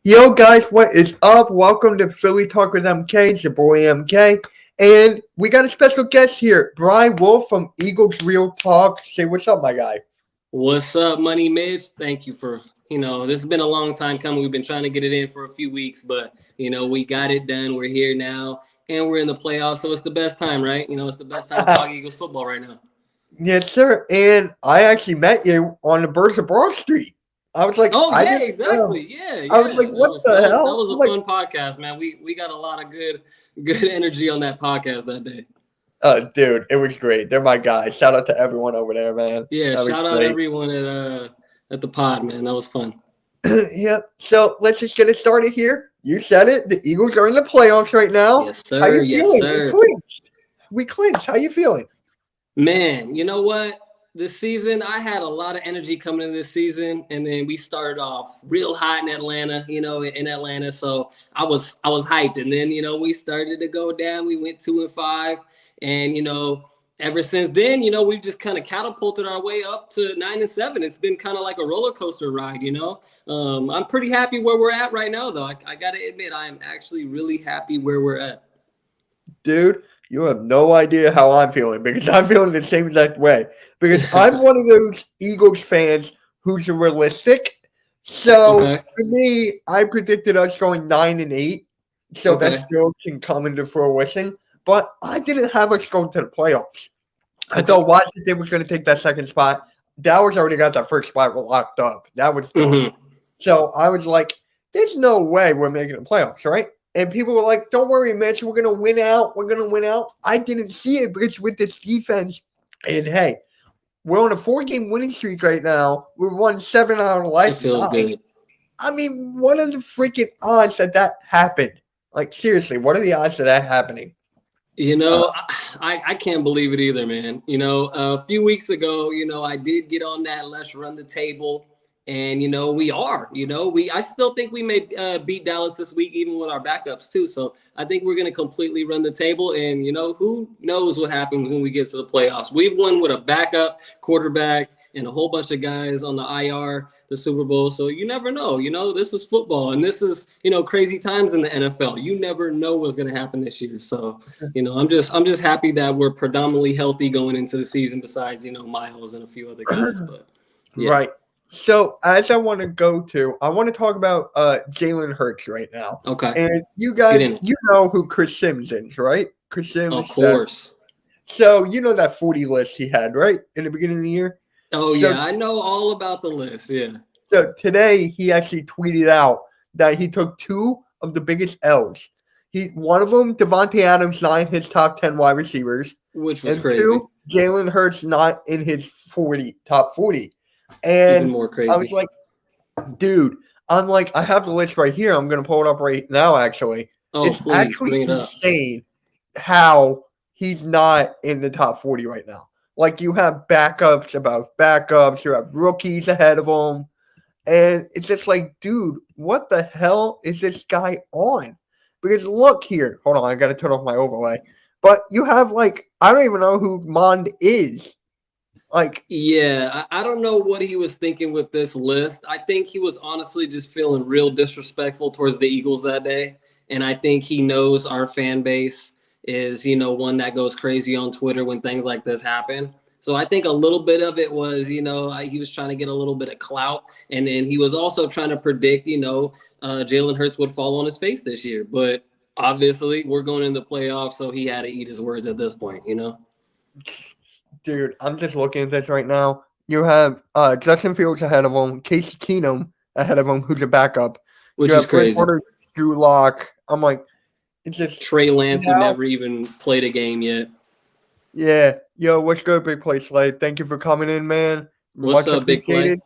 Yo, guys, what is up? Welcome to Philly Talk with MK. It's your boy MK. And we got a special guest here, Brian Wolf from Eagles Real Talk. Say what's up, my guy. What's up, Money Mitch? Thank you for, this has been a long time coming. We've been trying to get it in for a few weeks, but, we got it done. We're here now, and we're in the playoffs, so it's the best time, right? It's the best time to talk Eagles football right now. Yes, sir. And I actually met you on the Birds of Broad Street. I was like, Oh, I yeah, didn't know. exactly. Yeah. I was like, That what was the that was that hell? was I'm a like, fun podcast, man. We got a lot of good energy on that podcast that day. dude, it was great. They're my guys. Shout out to everyone over there, man. Yeah, That was shout out great. everyone at the pod, man. That was fun. Yep. So let's just get it started here. You said it. The Eagles are in the playoffs right now. Yes, How sir. you Yes, feeling? We sir. clinched. We clinched. How you feeling? Man, you know what? This season, I had a lot of energy coming into this season, and then we started off real hot in Atlanta. In Atlanta, so I was hyped, and then we started to go down. We went 2-5, and ever since then, we've just kind of catapulted our way up to 9-7. It's been kind of like a roller coaster ride. I'm pretty happy where we're at right now, though. I got to admit, I am actually really happy where we're at. Dude, you have no idea how I'm feeling because I'm feeling the same exact way. Because I'm one of those Eagles fans who's realistic. So Okay. for me, I predicted us going 9-8. So that Okay. still can come into fruition. But I didn't have us going to the playoffs. I Okay. thought Washington was going to take that second spot. Dallas already got that first spot locked up. That was done. Mm-hmm. So I was like, there's no way we're making the playoffs, right? And people were like, don't worry, Mitch, we're going to win out. We're going to win out. I didn't see it because with this defense, and hey, we're on a 4-game winning streak right now. We've won 7 out of the It last feels 9. good. I mean, what are the freaking odds that happened? Like, seriously, what are the odds of that happening? I can't believe it either, man. A few weeks ago, I did get on that let's run the table, and we are. I still think we may beat Dallas this week, even with our backups too. So I think we're going to completely run the table, and who knows what happens when we get to the playoffs. We've won with a backup quarterback and a whole bunch of guys on the IR, the Super Bowl. So you never know. This is football, and this is crazy times in the NFL. You never know what's going to happen this year. So I'm just happy that we're predominantly healthy going into the season. Besides Miles and a few other guys, but yeah. Right. So as I want to talk about Jalen Hurts right now. Okay. And you Get guys, in it. you know who Chris Sims is, right? Chris Sims. Of course. So you know that 40 list he had, right? In the beginning of the year? Oh, So- yeah. I know all about the list. Yeah. So today he actually tweeted out that he took 2 of the biggest L's. One of them, Devontae Adams, not in his top 10 wide receivers. Which was And crazy. 2, Jalen Hurts not in his top 40. And Even more crazy. I was like, dude, I have the list right here. I'm going to pull it up right now, actually. oh, It's please actually bring it up. insane how he's not in the top 40 right now. Like, you have backups above backups. You have rookies ahead of him. And it's just like, dude, what the hell is this guy on? Because look here. Hold on, I got to turn off my overlay. But you have, I don't even know who Mond is. Yeah, I don't know what he was thinking with this list. I think he was honestly just feeling real disrespectful towards the Eagles that day. And I think he knows our fan base is, one that goes crazy on Twitter when things like this happen. So I think a little bit of it was, he was trying to get a little bit of clout. And then he was also trying to predict, Jalen Hurts would fall on his face this year. But obviously, we're going in the playoffs, so he had to eat his words at this point, Dude, I'm just looking at this right now. You have Justin Fields ahead of him, Casey Keenum ahead of him, who's a backup. Which you is have Blake crazy. Porter, Drew Lock. I'm like, it's just Trey Lance, who now- never even played a game yet. yeah. Yo, what's good, Big Play Slade? Thank you for coming in, man. What's Much up, Big Play? appreciated.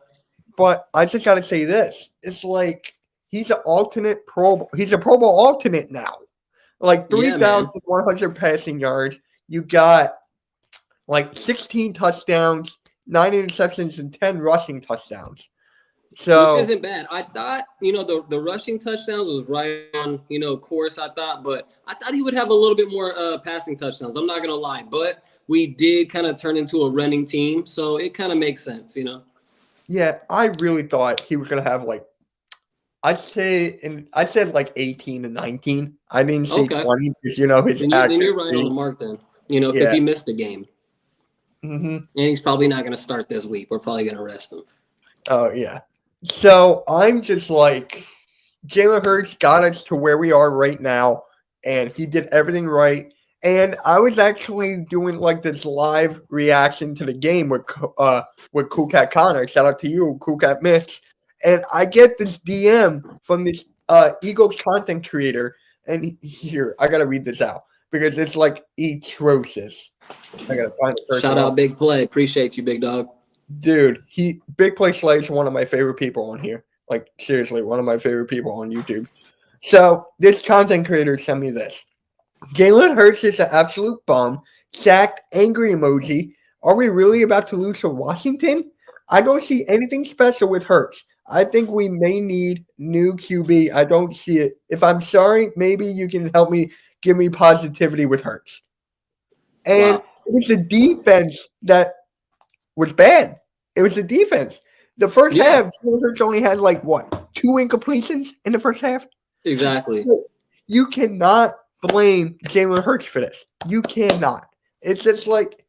But I just gotta say this: it's like he's an alternate He's a Pro Bowl alternate now. Like Yeah, man. 3,100 passing yards. You got 16 touchdowns, 9 interceptions, and 10 rushing touchdowns. So Which isn't bad. I thought, the rushing touchdowns was right on, course, I thought. But I thought he would have a little bit more passing touchdowns. I'm not going to lie. But we did kind of turn into a running team. So it kind of makes sense, yeah, I really thought he was gonna have I said like 18 to 19. I didn't say Okay. 20 because his Then you're right on the accuracy. mark then. Because Yeah. he missed the game. Mm-hmm. And he's probably not going to start this week. We're probably going to rest him. Oh yeah. So I'm just like Jalen Hurts got us to where we are right now, and he did everything right. And I was actually doing like this live reaction to the game with Cool Cat Connor. Shout out to you, Cool Cat Mitch. And I get this DM from this Eagles content creator, and here I gotta read this out because it's like atrocious. I gotta find the first Shout one. out Big Play. Appreciate you, big dog. Dude, Big Play Slay is one of my favorite people on here. Like seriously, one of my favorite people on YouTube. So this content creator sent me this. Jalen Hurts is an absolute bum. Sacked angry emoji. Are we really about to lose to Washington? I don't see anything special with Hurts. I think we may need new QB. I don't see it. If I'm sorry, maybe you can help me give me positivity with Hurts. And Wow. it was the defense that was bad. It was the defense. The first half, Jalen Hurts only had like what, 2 incompletions in the first half? Exactly. You cannot blame Jalen Hurts for this. You cannot. It's just like,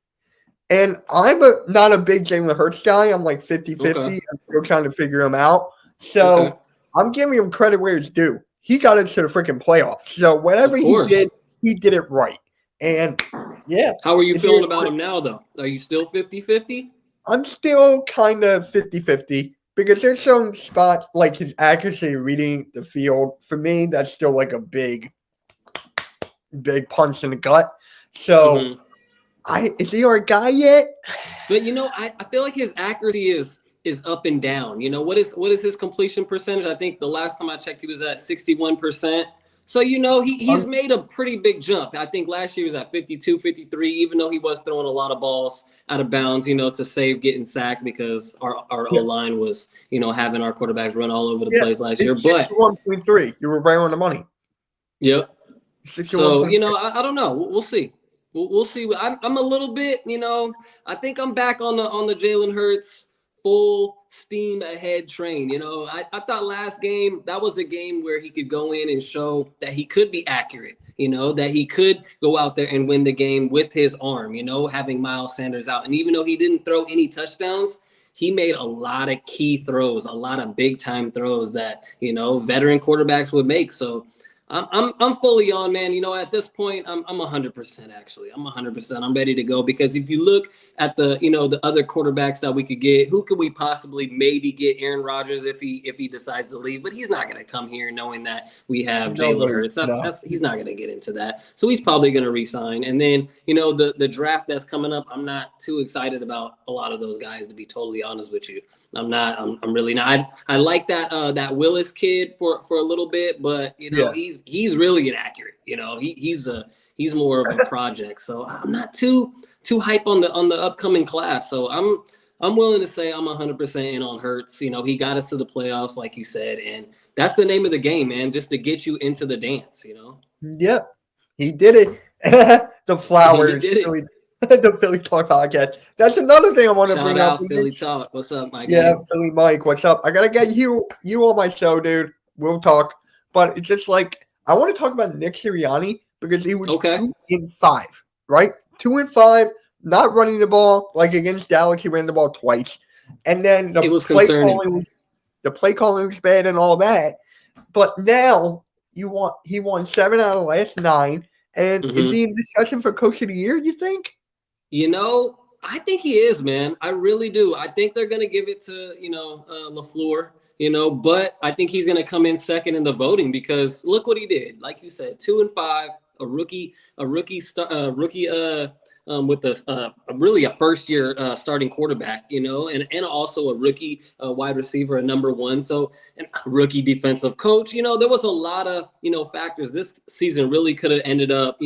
and I'm not a big Jalen Hurts guy. I'm like 50-50. Okay. I'm still trying to figure him out. So I'm giving him credit where it's due. He got into the freaking playoffs. So whatever he did it right. And yeah. How are you feeling about him now, though? Are you still 50-50? I'm still kind of 50-50 because there's some spots like his accuracy reading the field. For me, that's still like a big punch in the gut. So, is he our guy yet? But I feel like his accuracy is up and down. What is his completion percentage? I think the last time I checked, he was at 61%. So, he's made a pretty big jump. I think last year he was at 52, 53, even though he was throwing a lot of balls out of bounds, to save getting sacked because our O-line was, having our quarterbacks run all over the place last year. But 61.3, you were right on the money. Yep. So, I don't know. We'll see. We'll see. I'm a little bit, I think I'm back on the Jalen Hurts full steam ahead train. I thought last game, that was a game where he could go in and show that he could be accurate, that he could go out there and win the game with his arm, having Miles Sanders out. And even though he didn't throw any touchdowns, he made a lot of key throws, a lot of big time throws that, veteran quarterbacks would make. So I'm fully on, man. At this point, I'm 100% actually. I'm 100%. I'm ready to go because if you look at the, the other quarterbacks that we could get, who could we possibly maybe get? Aaron Rodgers if he decides to leave, but he's not going to come here knowing that we have Jalen Hurts. He's not going to get into that. So he's probably going to resign. And then, the draft that's coming up, I'm not too excited about a lot of those guys, to be totally honest with you. I'm really not. I like that Willis kid for a little bit, but he's really inaccurate. He's more of a project. So I'm not too hype on the upcoming class. So I'm willing to say I'm 100% in on Hurts. He got us to the playoffs, like you said, and that's the name of the game, man. Just to get you into the dance. Yep, he did it. The flowers. He did it. The Philly Talk podcast. That's another thing I want to bring up. Philly Talk. What's up, Mike? Yeah, Philly Mike. What's up? I gotta get you on my show, dude. We'll talk. But it's just like I want to talk about Nick Sirianni because he was 2-5, right? 2-5, not running the ball like against Dallas. He ran the ball twice, and then the play calling was bad and all that. But now he won 7 out of the last 9, and is he in discussion for Coach of the Year? You think? I think he is, man. I really do. I think they're going to give it to, LaFleur, but I think he's going to come in second in the voting because look what he did. Like you said, 2-5, a rookie with really a first year starting quarterback, and also a rookie wide receiver, a number 1. So, and a rookie defensive coach, there was a lot of, factors. This season really could have ended up,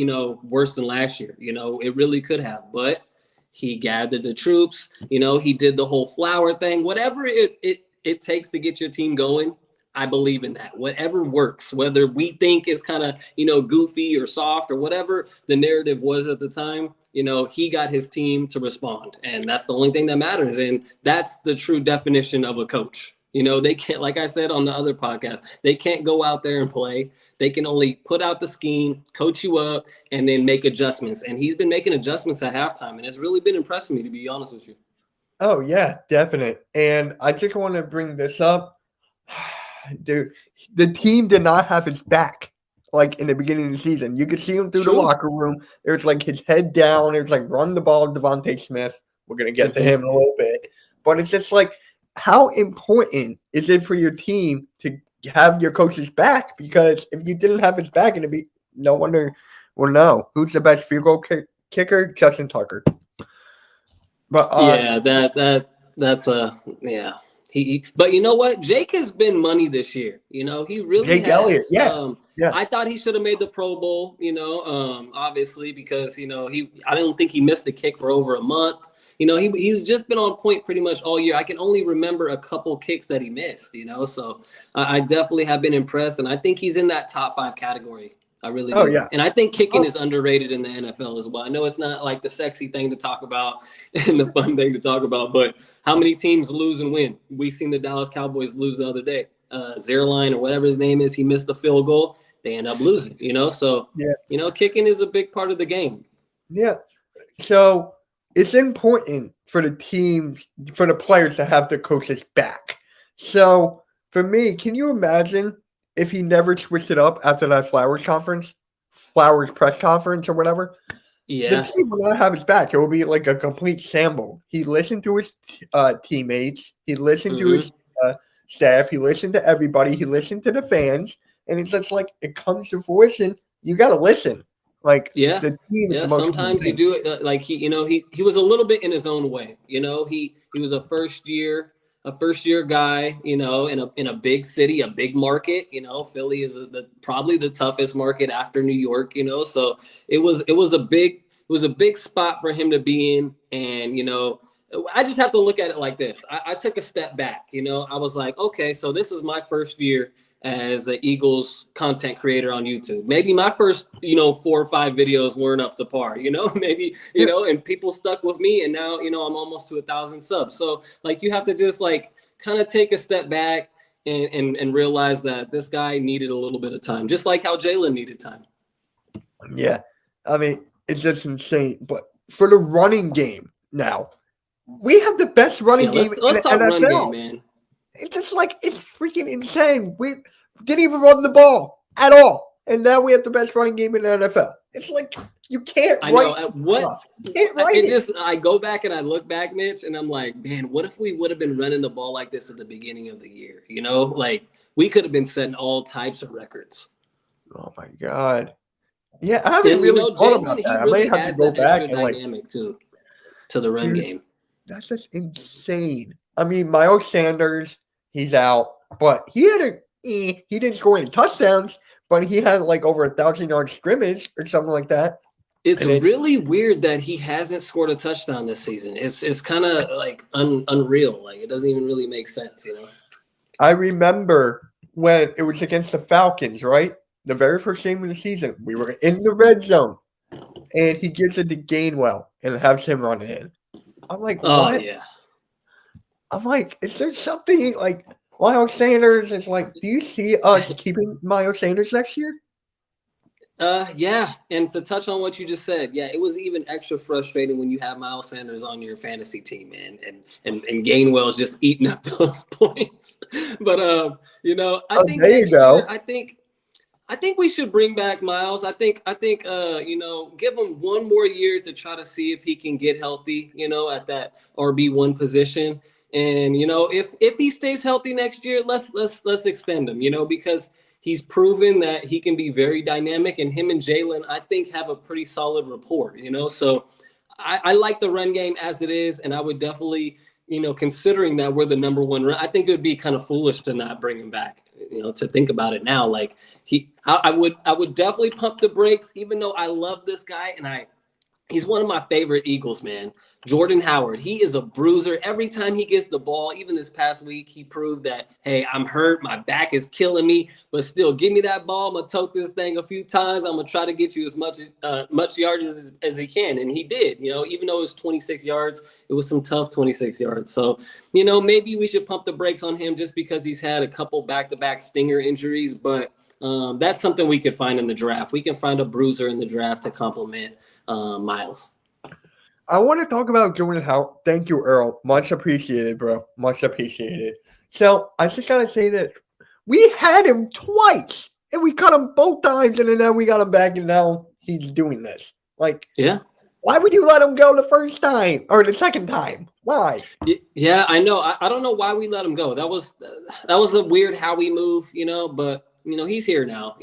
worse than last year. It really could have, but he gathered the troops, he did the whole flower thing, whatever it takes to get your team going. I believe in that. Whatever works, whether we think it's kind of, goofy or soft or whatever the narrative was at the time, he got his team to respond. And that's the only thing that matters. And that's the true definition of a coach. You know, they can't, like I said on the other podcast, they can't go out there and play. They can only put out the scheme, coach you up, and then make adjustments. And he's been making adjustments at halftime, and it's really been impressing me, to be honest with you. Oh yeah, definite. And I just want to bring this up. Dude, the team did not have his back like in the beginning of the season. You could see him through the locker room. It was like his head down. It was like run the ball, Devontae Smith. We're gonna get to him in a little bit. But it's just like, how important is it for your team to have your coach's back? Because if you didn't have his back, it'd be no wonder we'll know who's the best field goal kicker. Justin Tucker. But that's a yeah. But you know what? Jake has been money this year. You know, he really Jake has. Elliott, yeah. I thought he should have made the Pro Bowl, you know, obviously, because, you know, I don't think he missed the kick for over a month. You know, he's just been on point pretty much all year. I can only remember a couple kicks that he missed, you know, so I definitely have been impressed. And I think he's in that top 5 category. I really do. Oh, yeah. And I think kicking is underrated in the NFL as well. I know it's not like the sexy thing to talk about and the fun thing to talk about, but how many teams lose and win? We seen the Dallas Cowboys lose the other day. Zierlein or whatever his name is, he missed the field goal. They end up losing, you know? So, you know, kicking is a big part of the game. Yeah. So it's important for the teams, for the players to have their coaches back. So for me, can you imagine if he never switched it up after that Flowers press conference or whatever? Yeah. The team will not have his back. It will be like a complete shamble. He listened to his teammates. He listened to his staff. He listened to everybody. He listened to the fans. And it's just like, it comes to fruition. You got to listen. Like, the team is the most sometimes you do it like he was a little bit in his own way. You know, he was a first year guy, you know, in a big city, a big market. You know, Philly is probably the toughest market after New York, you know. So it was a big spot for him to be in. And, you know, I just have to look at it like this. I took a step back, you know. I was like, okay, so this is my first year as an Eagles content creator on YouTube. Maybe my first, you know, 4 or 5 videos weren't up to par, you know, maybe, you know, and people stuck with me, and now, you know, I'm almost to 1,000 subs. So like, you have to just like kind of take a step back and realize that this guy needed a little bit of time, just like how Jalen needed time. Yeah. I mean, it's just insane. But for the running game now, we have the best running game in the NFL. Run game, man. It's just like, it's freaking insane. We didn't even run the ball at all. And now we have the best running game in the NFL. It's like, you can't I go back and I look back, Mitch, and I'm like, man, what if we would have been running the ball like this at the beginning of the year? You know, like, we could have been setting all types of records. Oh, my God. Yeah, I haven't really thought about that. I may have to go back and dynamic to the run game. That's just insane. I mean, Miles Sanders, he's out, but he didn't score any touchdowns, but he had like over 1,000-yard scrimmage or something like that. It's really weird that he hasn't scored a touchdown this season. It's kind of like unreal. Like, it doesn't even really make sense, you know? I remember when it was against the Falcons, right? The very first game of the season, we were in the red zone, and he gives it to Gainwell and has him run in. I'm like, what? Oh, yeah. I'm like, is there something like Miles Sanders is like, do you see us keeping Miles Sanders next year? Yeah. And to touch on what you just said, yeah, it was even extra frustrating when you have Miles Sanders on your fantasy team, man, and Gainwell's just eating up those points. But you know, I think there you go. I think we should bring back Miles. I think you know, give him one more year to try to see if he can get healthy, you know, at that RB1 position. And, you know, if he stays healthy next year, let's extend him, you know, because he's proven that he can be very dynamic, and him and Jalen, I think, have a pretty solid rapport, you know. So I like the run game as it is, and I would definitely, you know, considering that we're the number one run, I think it would be kind of foolish to not bring him back, you know, to think about it now. Like, I would definitely pump the brakes, even though I love this guy, and he's one of my favorite Eagles, man. Jordan Howard, he is a bruiser. Every time he gets the ball, even this past week, he proved that, hey, I'm hurt. My back is killing me, but still, give me that ball. I'm going to tote this thing a few times. I'm going to try to get you as much yards as he can. And he did, even though it was 26 yards, it was some tough 26 yards. So, maybe we should pump the brakes on him just because he's had a couple back-to-back stinger injuries, but that's something we could find in the draft. We can find a bruiser in the draft to complement Miles. I want to talk about Jordan Howard. Thank you, Earl. Much appreciated, bro. Much appreciated. So I just gotta say this: we had him twice, and we cut him both times, and then we got him back, and now he's doing this. Like, yeah, why would you let him go the first time or the second time? Why? Yeah, I know. I don't know why we let him go. That was a weird how we move, but he's here now.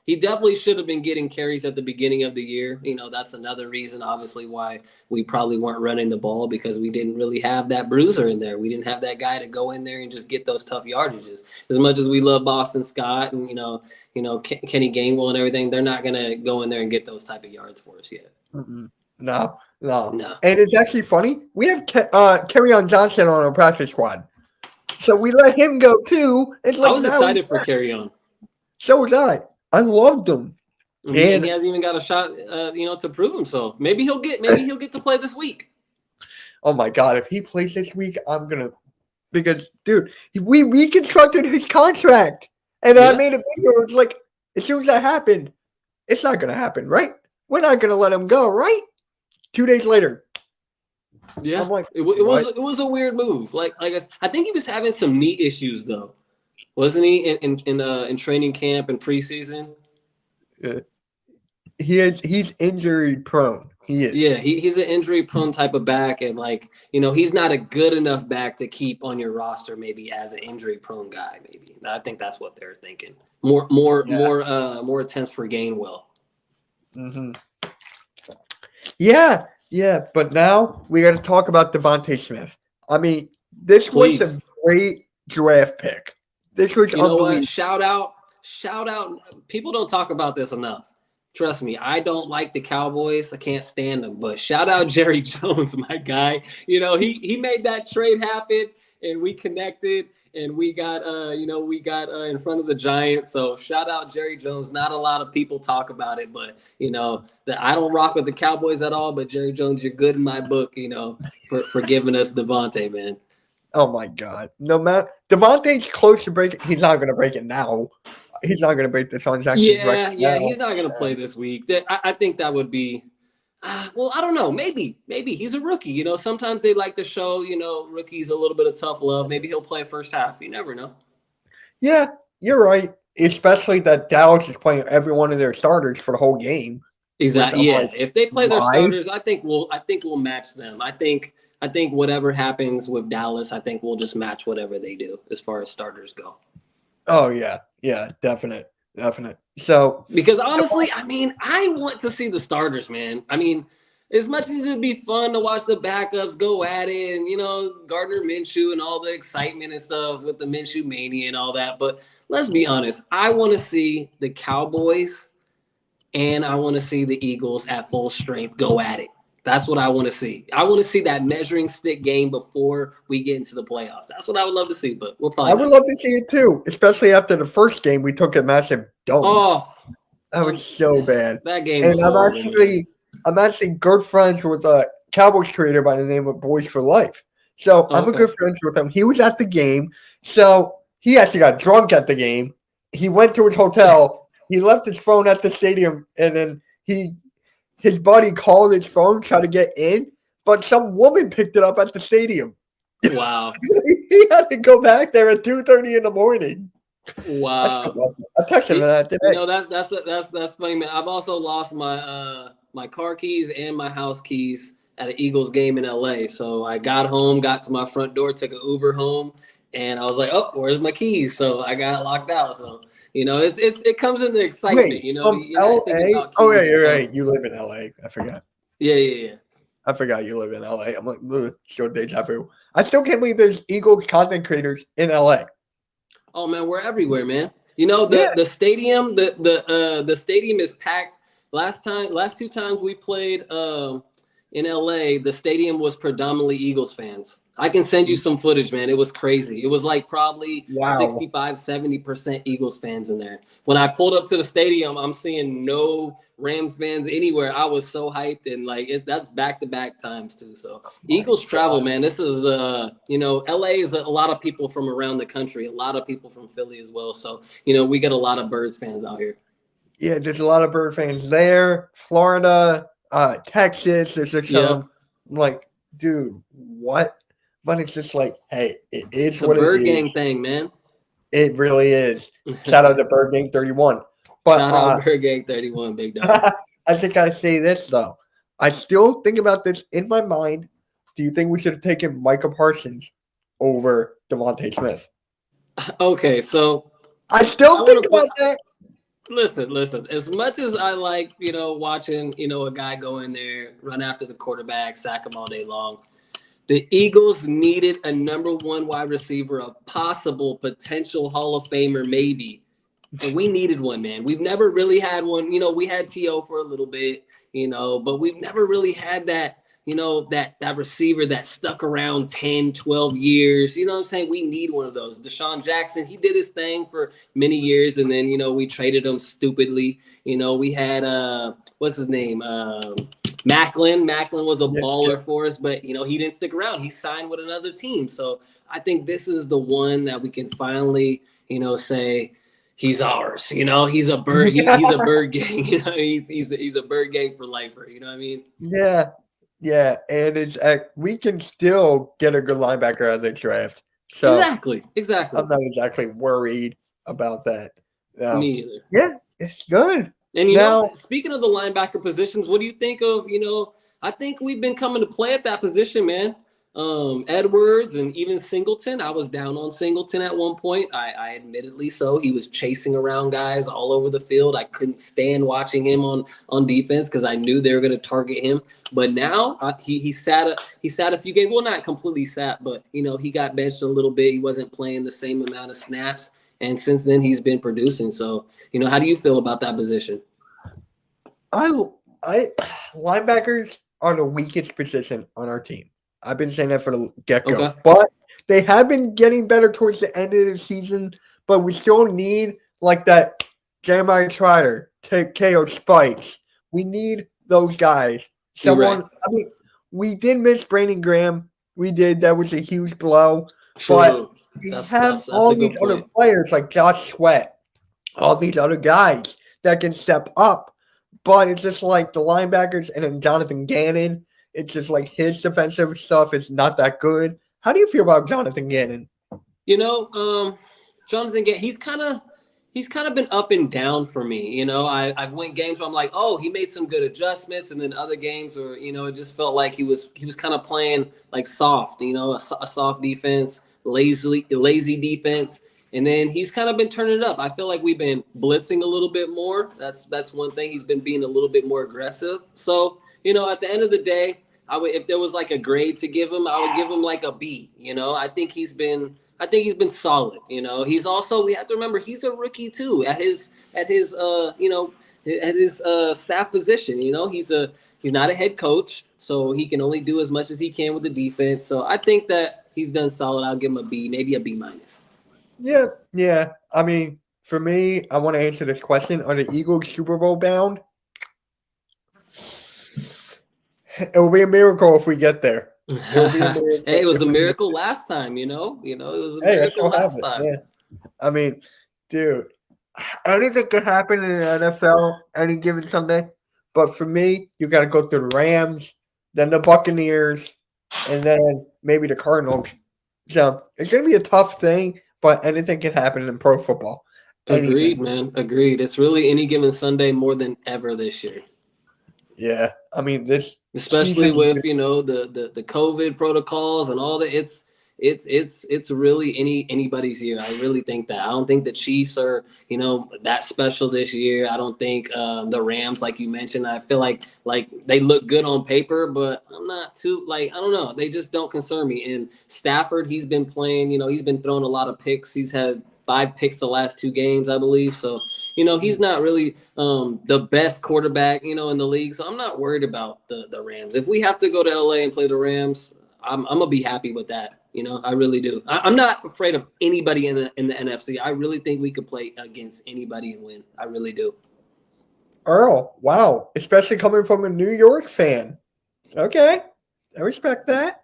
He definitely should have been getting carries at the beginning of the year. That's another reason, obviously, why we probably weren't running the ball, because we didn't really have that bruiser in there. We didn't have that guy to go in there and just get those tough yardages. As much as we love Boston Scott and, Kenny Gainwell and everything, they're not going to go in there and get those type of yards for us yet. Mm-mm. No. And it's actually funny. We have Kerryon Johnson on our practice squad. So we let him go, too. It's like, I was excited for Kerryon. So was I. I loved him, and he hasn't even got a shot, to prove himself. Maybe he'll get to play this week. Oh my God! If he plays this week, I'm gonna, because dude, we reconstructed his contract, and I made a video. It's like, as soon as that happened, it's not gonna happen, right? We're not gonna let him go, right? 2 days later. Yeah, I'm like, it was a weird move. Like I think he was having some knee issues though. Wasn't he in training camp and preseason? He's injury prone. He is. Yeah, he's an injury prone type of back, and he's not a good enough back to keep on your roster. Maybe as an injury prone guy. Maybe I think that's what they're thinking. More attempts for Gainwell. Mm-hmm. Yeah. But now we got to talk about Devontae Smith. I mean, this was a great draft pick. This was unbelievable. Shout out. People don't talk about this enough. Trust me, I don't like the Cowboys. I can't stand them. But shout out Jerry Jones, my guy. He made that trade happen, and we connected, and we got in front of the Giants. So shout out Jerry Jones. Not a lot of people talk about it, but I don't rock with the Cowboys at all. But Jerry Jones, you're good in my book. For giving us Devontae, man. Oh my God! No matter Devontae's close to breaking, he's not going to break it now. He's not going to break the transaction. Yeah, he's not going to play this week. I think that would be. Well, I don't know. Maybe he's a rookie. Sometimes they like to show rookies a little bit of tough love. Maybe he'll play first half. You never know. Yeah, you're right. Especially that Dallas is playing every one of their starters for the whole game. Exactly. Yeah, if they play their starters, I think we'll match them. I think whatever happens with Dallas, I think we'll just match whatever they do as far as starters go. Oh yeah, definite. So because honestly, I mean, I want to see the starters, man. I mean, as much as it'd be fun to watch the backups go at it, and Gardner Minshew and all the excitement and stuff with the Minshew mania and all that, but let's be honest, I want to see the Cowboys and I want to see the Eagles at full strength go at it. That's what I want to see. I want to see that measuring stick game before we get into the playoffs. That's what I would love to see, but we'll probably. I would love to see it too, especially after the first game we took a massive dome. Oh, that was so bad. That game. And I'm actually good friends with a Cowboys creator by the name of Boys for Life. So I'm a good friend with him. He was at the game, so he actually got drunk at the game. He went to his hotel. He left his phone at the stadium, and then his buddy called his phone, tried to get in, but some woman picked it up at the stadium. Wow. He had to go back there at 2:30 in the morning. Wow. I texted him that today. That's funny, man. I've also lost my my car keys and my house keys at an Eagles game in LA. So I got home, got to my front door, took an Uber home, and I was like, "Oh, where's my keys?" So I got locked out. So it comes in the excitement. Wait, from LA? Oh yeah, you're right. You live in LA. I forgot. Yeah. I forgot you live in LA. I'm like, short deja vu. I still can't believe there's Eagles content creators in LA. Oh man, we're everywhere, man. The stadium, the stadium is packed. Last two times we played in LA, the stadium was predominantly Eagles fans. I can send you some footage, man. It was crazy. It was like probably Wow. 65, 70% Eagles fans in there. When I pulled up to the stadium, I'm seeing no Rams fans anywhere. I was so hyped, and like that's back-to-back times too. So Eagles travel, man. This is LA is a lot of people from around the country, a lot of people from Philly as well. So, we get a lot of Birds fans out here. Yeah, there's a lot of Bird fans there. Florida, Texas, there's just some like, dude, what? But it's just like, hey, it is what it is. Bird Gang thing, man. It really is. Shout out to Bird Gang 31. But shout out Bird Gang 31, big dog. I just gotta say this though. I still think about this in my mind. Do you think we should have taken Micah Parsons over Devontae Smith? Okay, so I still think about that. Listen. As much as I like, watching, a guy go in there, run after the quarterback, sack him all day long. The Eagles needed a number one wide receiver, a possible potential Hall of Famer, maybe. And we needed one, man. We've never really had one. We had T.O. for a little bit, but we've never really had that, that receiver that stuck around 10, 12 years. You know what I'm saying? We need one of those. Deshaun Jackson, he did his thing for many years, and then, we traded him stupidly. We had, what's his name? Macklin. Macklin was a baller for us, but, he didn't stick around. He signed with another team. So I think this is the one that we can finally, say, he's ours, he's a bird. He's a Bird Gang, he's a Bird Gang for lifer. You know what I mean? Yeah, and it's we can still get a good linebacker out of the draft. So exactly. I'm not exactly worried about that. Me either. Yeah, it's good. And speaking of the linebacker positions, what do you think of? I think we've been coming to play at that position, man. Edwards and even Singleton. I was down on Singleton at one point. I admittedly so. He was chasing around guys all over the field. I couldn't stand watching him on defense because I knew they were going to target him. But now he sat a few games. Well, not completely sat, but he got benched a little bit. He wasn't playing the same amount of snaps, and since then he's been producing. So how do you feel about that position? Linebackers are the weakest position on our team. I've been saying that for the get-go. Okay. But they have been getting better towards the end of the season, but we still need like that Jeremiah Trotter, KO Spikes. We need those guys. Someone, right. I mean, we did miss Brandon Graham. We did. That was a huge blow. True. But we have all these other players like Josh Sweat, all these other guys that can step up. But it's just like the linebackers and then Jonathan Gannon. It's just like his defensive stuff is not that good. How do you feel about Jonathan Gannon? Jonathan Gannon, he's kind of been up and down for me. I've went games where I'm like, oh, he made some good adjustments, and then other games where it just felt like he was kind of playing like soft, a soft defense, lazy defense. And then he's kind of been turning it up. I feel like we've been blitzing a little bit more. That's one thing. He's been being a little bit more aggressive. So, at the end of the day, if there was like a grade to give him, I would give him like a B. I think he's been solid. He's also, we have to remember, he's a rookie too at his staff position. He's not a head coach, so he can only do as much as he can with the defense. So I think that he's done solid. I'll give him a B, maybe a B-. Yeah. I mean, for me, I want to answer this question. Are the Eagles Super Bowl bound? It will be a miracle if we get there. Hey, it was a miracle last time, it was a miracle last time. Yeah. I mean, dude, anything could happen in the NFL any given Sunday. But for me, you got to go through the Rams, then the Buccaneers, and then maybe the Cardinals. So it's going to be a tough thing, but anything can happen in pro football. Anything. Agreed, man. Agreed. It's really any given Sunday more than ever this year. Yeah, I mean this, especially with the COVID protocols and all that. It's really anybody's year. I really think that. I don't think the Chiefs are that special this year. I don't think the Rams, like you mentioned. I feel like they look good on paper, but I'm not too I don't know. They just don't concern me. And Stafford, he's been playing. He's been throwing a lot of picks. He's had 5 picks the last 2 games, I believe. So he's not really the best quarterback, in the league. So I'm not worried about the Rams. If we have to go to LA and play the Rams, I'm gonna be happy with that. I really do. I'm not afraid of anybody in the NFC. I really think we could play against anybody and win. I really do. Earl, wow, especially coming from a New York fan. Okay, I respect that.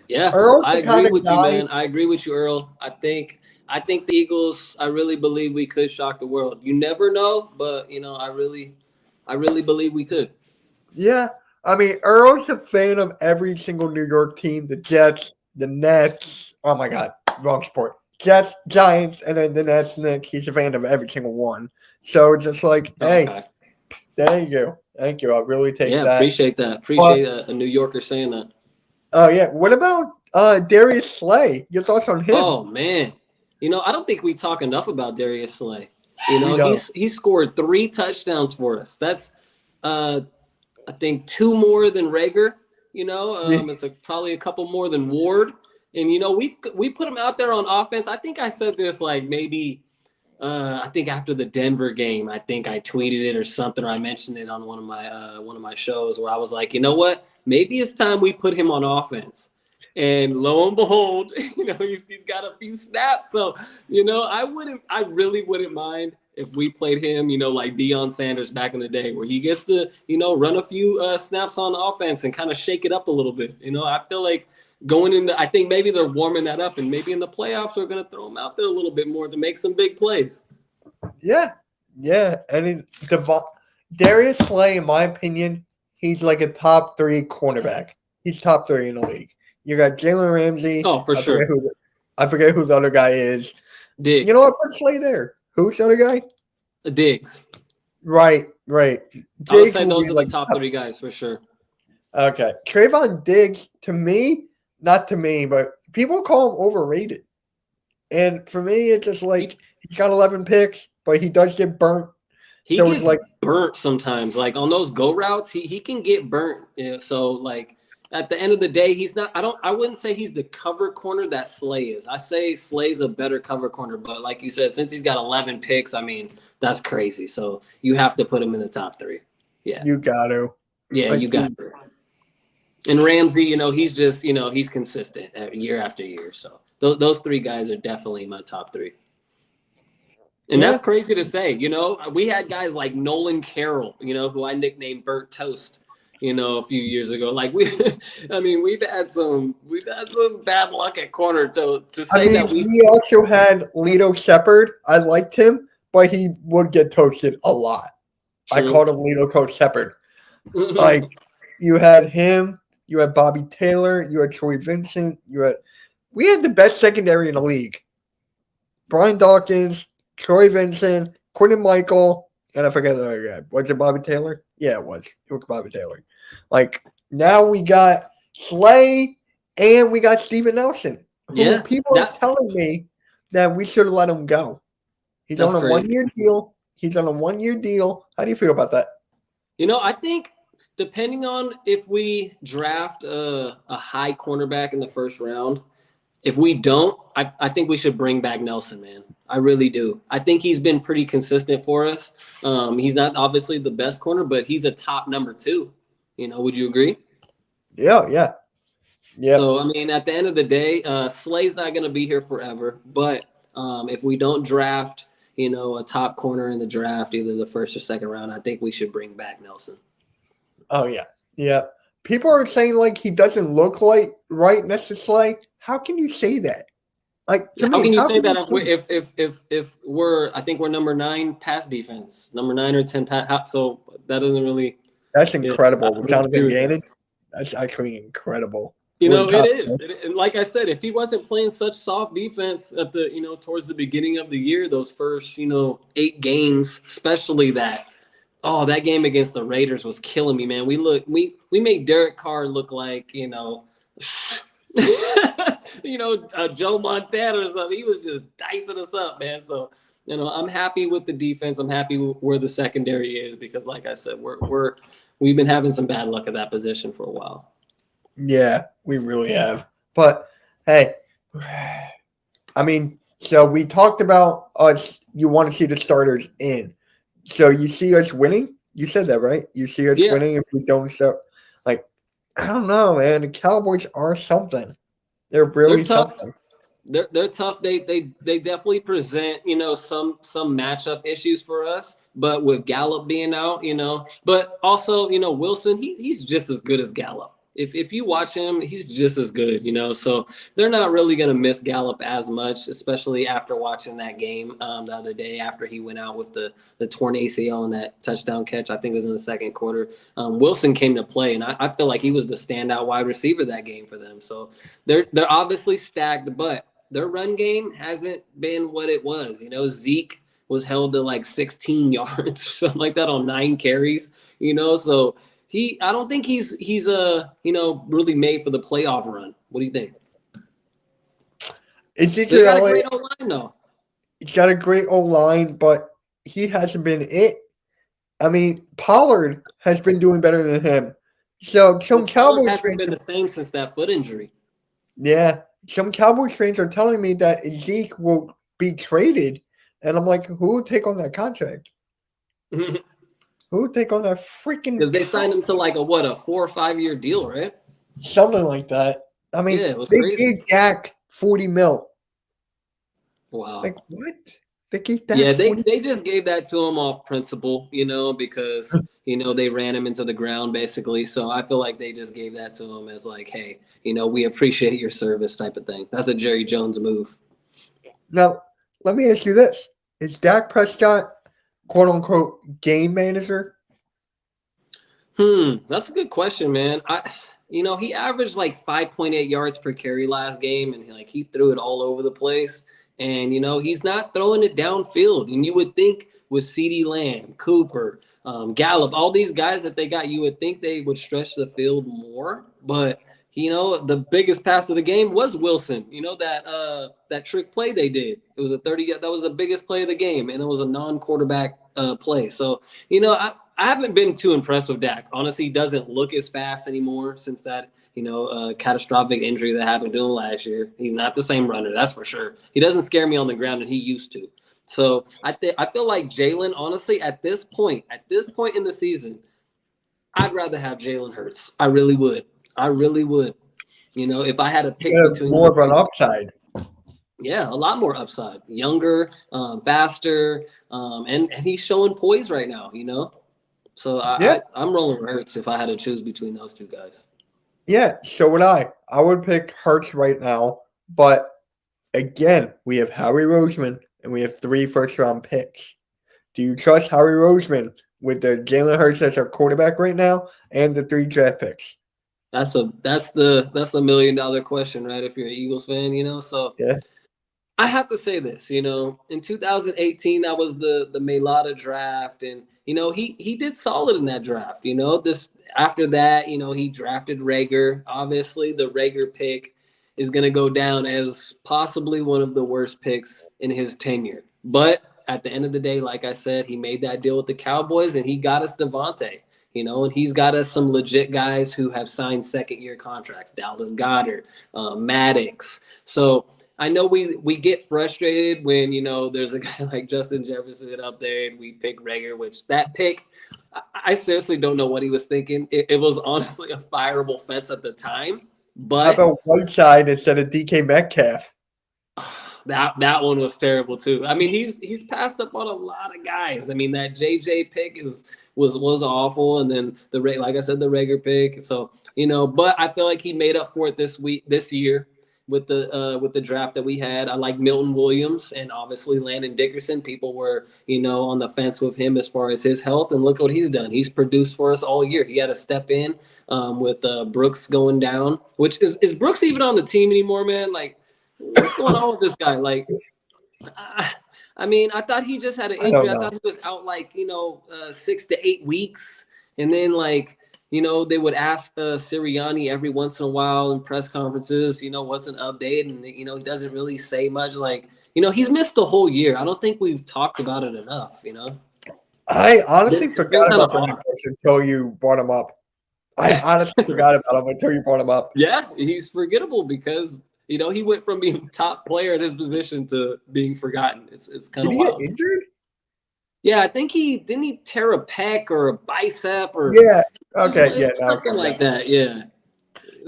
Yeah, Earl's I the agree kind of with you, guy. man. I agree with you, Earl. I think the Eagles. I really believe we could shock the world. You never know, but I really believe we could. Yeah, I mean, Earl's a fan of every single New York team: the Jets, the Nets. Oh my God, wrong sport. Jets, Giants, and then the Nets. Knicks. He's a fan of every single one. So it's just like, hey, Okay. thank you, thank you. I really take Yeah, that. appreciate that. But Appreciate a New Yorker saying that. oh yeah, what about Darius Slay? Your thoughts on him? Oh man, I don't think we talk enough about Darius Slay. We don't. He scored 3 touchdowns for us. That's I think 2 more than Rager. It's probably a couple more than Ward. And we put him out there on offense. I think I said this like maybe I think after the Denver game. I think I tweeted it or something, or I mentioned it on one of my shows where I was like, you know what? Maybe it's time we put him on offense. And lo and behold, he's got a few snaps. So, I really wouldn't mind if we played him, like Deion Sanders back in the day, where he gets to, run a few snaps on offense and kind of shake it up a little bit. I feel like I think maybe they're warming that up, and maybe in the playoffs they're going to throw him out there a little bit more to make some big plays. Yeah, yeah. And Darius Slay, in my opinion, he's like a top 3 cornerback. He's top 3 in the league. You got Jalen Ramsey. Oh, for sure. I forget who the other guy is. Diggs. You know what? Put Slay there. Who's the other guy? Diggs. Right. I would say those are the top 3 guys for sure. Okay. Trayvon Diggs, to me, not to me, but people call him overrated. And for me, it's just like he's got 11 picks, but he does get burnt. He so gets it's like burnt sometimes. Like on those go routes, he can get burnt. So like at the end of the day, he's not. I wouldn't say he's the cover corner that Slay is. I say Slay's a better cover corner, but like you said, since he's got 11 picks, I mean that's crazy. So you have to put him in the top 3. Yeah, you got to. Yeah, you got to. And Ramsey, he's just he's consistent year after year. So those 3 guys are definitely my top 3. And that's crazy to say. We had guys like Nolan Carroll, who I nicknamed Burnt Toast. A few years ago, like we've had some bad luck at corner to say that we also had Lito Shepard. I liked him, but he would get toasted a lot. True. I called him Lito Coach Shepard. Like you had him, you had Bobby Taylor, you had Troy Vincent, we had the best secondary in the league. Brian Dawkins, Troy Vincent, Quentin Michael, and I forget the other guy. Was it Bobby Taylor? Yeah, it was. It was Bobby Taylor. Like, now we got Slay and we got Steven Nelson. Yeah. People are telling me that we should have let him go. He's on a 1-year deal. How do you feel about that? I think depending on if we draft a high cornerback in the first round, if we don't, I think we should bring back Nelson, man. I really do. I think he's been pretty consistent for us. He's not obviously the best corner, but he's a top number 2. Would you agree? Yeah. So, at the end of the day, Slay's not going to be here forever. But if we don't draft, a top corner in the draft, either the first or second round, I think we should bring back Nelson. Oh, yeah. People are saying, like, he doesn't look like right next to Slay. How can you say that? Like, how can you say that if we're, I think we're number 9 pass defense, number 9 or 10 pass, so that doesn't really. That's incredible. That's actually incredible. It is. And like I said, if he wasn't playing such soft defense at the, towards the beginning of the year, those first, 8 games, especially that game against the Raiders was killing me, man. We made Derek Carr look like, Joe Montana or something. He was just dicing us up, man. So, I'm happy with the defense. I'm happy where the secondary is because, like I said, we've been having some bad luck at that position for a while. Yeah, we really have. But hey, so we talked about us you want to see the starters in. So you see us winning. You said that, right? You see us Yeah, winning if we don't start. Like, I don't know, man. The Cowboys are something. They're they're really tough. something. They're tough. They definitely present, some matchup issues for us. But with Gallup being out, but also, Wilson, he's just as good as Gallup. If you watch him, he's just as good. So they're not really gonna miss Gallup as much, especially after watching that game the other day after he went out with the torn ACL and that touchdown catch. I think it was in the second quarter. Wilson came to play, and I feel like he was the standout wide receiver that game for them. So they're obviously stacked, but their run game hasn't been what it was. Zeke was held to like 16 yards or something like that on 9 carries. So I don't think he's really made for the playoff run. What do you think? They Ezekiel got a Elliott, great O line though. he's got a great O line, but he hasn't been it. I mean, Pollard has been doing better than him. So some Well, Pollard Cowboys hasn't fans, been the same since that foot injury. yeah, some Cowboys fans are telling me that Zeke will be traded, and I'm like, who would take on that contract? Because Who would take on that freaking they signed him to like a 4 or 5 year deal, right? something like that? I mean, Yeah, it was they crazy. gave Dak 40 mil. Wow. Like what? They gave Dak Yeah, 40. they just gave that to him off principle, because they ran him into the ground basically. So I feel like they just gave that to him as like, hey, we appreciate your service type of thing. That's a Jerry Jones move. Now, let me ask you this: is Dak Prescott, quote unquote, game manager? That's a good question, man. He averaged like 5.8 yards per carry last game, and he threw it all over the place. And he's not throwing it downfield. And you would think with CeeDee Lamb, Cooper, Gallup, all these guys that they got, you would think they would stretch the field more. But the biggest pass of the game was Wilson. That trick play they did. It was a 30. That was the biggest play of the game, and it was a non-quarterback play. So I haven't been too impressed with Dak. Honestly, he doesn't look as fast anymore since that catastrophic injury that happened to him last year. He's not the same runner, that's for sure. He doesn't scare me on the ground, and he used to. So I feel like Jalen, honestly, at this point in the season, I'd rather have Jalen Hurts. I really would. If I had to pick between More those of an two. upside. Yeah, a lot more upside. Younger, faster, and he's showing poise right now. So I'm rolling Hurts if I had to choose between those two guys. Yeah, so would I. I would pick Hurts right now, but again, we have Harry Roseman and we have 3 first-round picks. Do you trust Harry Roseman with the Jalen Hurts as our quarterback right now and the 3 draft picks? That's the $1 million question, right? If you're an Eagles fan, So Yeah. I have to say this, in 2018, that was the Mailata draft, and he did solid in that draft. This after that, he drafted Rager. Obviously, the Rager pick is going to go down as possibly one of the worst picks in his tenure. But at the end of the day, like I said, he made that deal with the Cowboys, and he got us Devontae. And he's got us some legit guys who have signed second-year contracts, Dallas Goedert, Maddox. So I know we get frustrated when, there's a guy like Justin Jefferson up there and we pick Rager, which that pick, I seriously don't know what he was thinking. It was honestly a fireable fence at the time. But how about Whiteside instead of DK Metcalf? That one was terrible too. I mean, he's passed up on a lot of guys. I mean, that JJ pick was awful, and then like I said, the Rager pick. So but I feel like he made up for it this year with the draft that we had. I like Milton Williams and obviously Landon Dickerson. People were on the fence with him as far as his health, and look what he's done. He's produced for us all year. He had to step in with Brooks going down. Which is Brooks even on the team anymore, man? Like, what's going on with this guy? Like, I mean, I thought he just had an injury. I thought he was out 6 to 8 weeks, and then they would ask Sirianni every once in a while in press conferences, what's an update, and he doesn't really say much. He's missed the whole year. I don't think we've talked about it enough. I honestly forgot about kinda Brandon Brooks until you brought him up. I honestly forgot about him until you brought him up. Yeah, he's forgettable because You know, he went from being top player at his position to being forgotten. It's kind Did of he get wild. injured? Yeah, I think he didn't he tear a pec or a bicep or Yeah. Okay. Yeah. Now it's something coming like back. that. Yeah,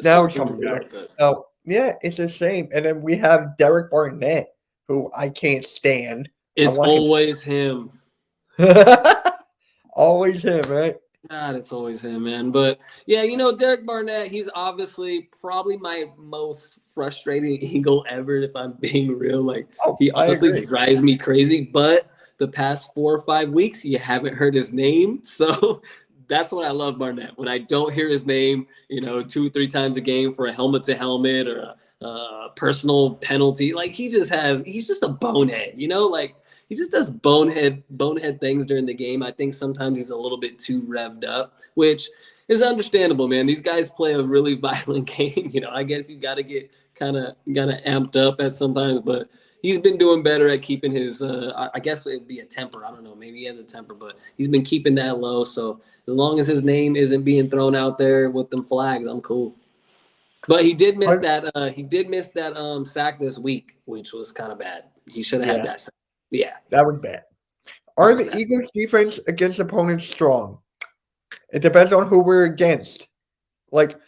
Now it's something coming back. like that. So yeah, it's the same. And then we have Derek Barnett, who I can't stand. I It's want him. always him. Always him, right? God, it's always him, man. But yeah, you know, Derek Barnett, he's obviously probably my most frustrating Eagle ever, if I'm being real. Like, Oh, he I honestly agree. drives me crazy. But the past 4 or 5 weeks, you haven't heard his name. So that's what I love Barnett. When I don't hear his name, you know, 2 or 3 times a game for a helmet to helmet or a personal penalty, like he's just a bonehead, you know, like he just does bonehead things during the game. I think sometimes he's a little bit too revved up, which is understandable, man. These guys play a really violent game. You know, I guess you got to get kind of amped up at sometimes, but he's been doing better at keeping his. I guess it'd be a temper. I don't know. Maybe he has a temper, but he's been keeping that low. So as long as his name isn't being thrown out there with them flags, I'm cool. But he did miss that. He did miss that sack this week, which was kind of bad. He should have had that sack. Yeah, that was bad. Are the Eagles' defense against opponents strong? It depends on who we're against. Like,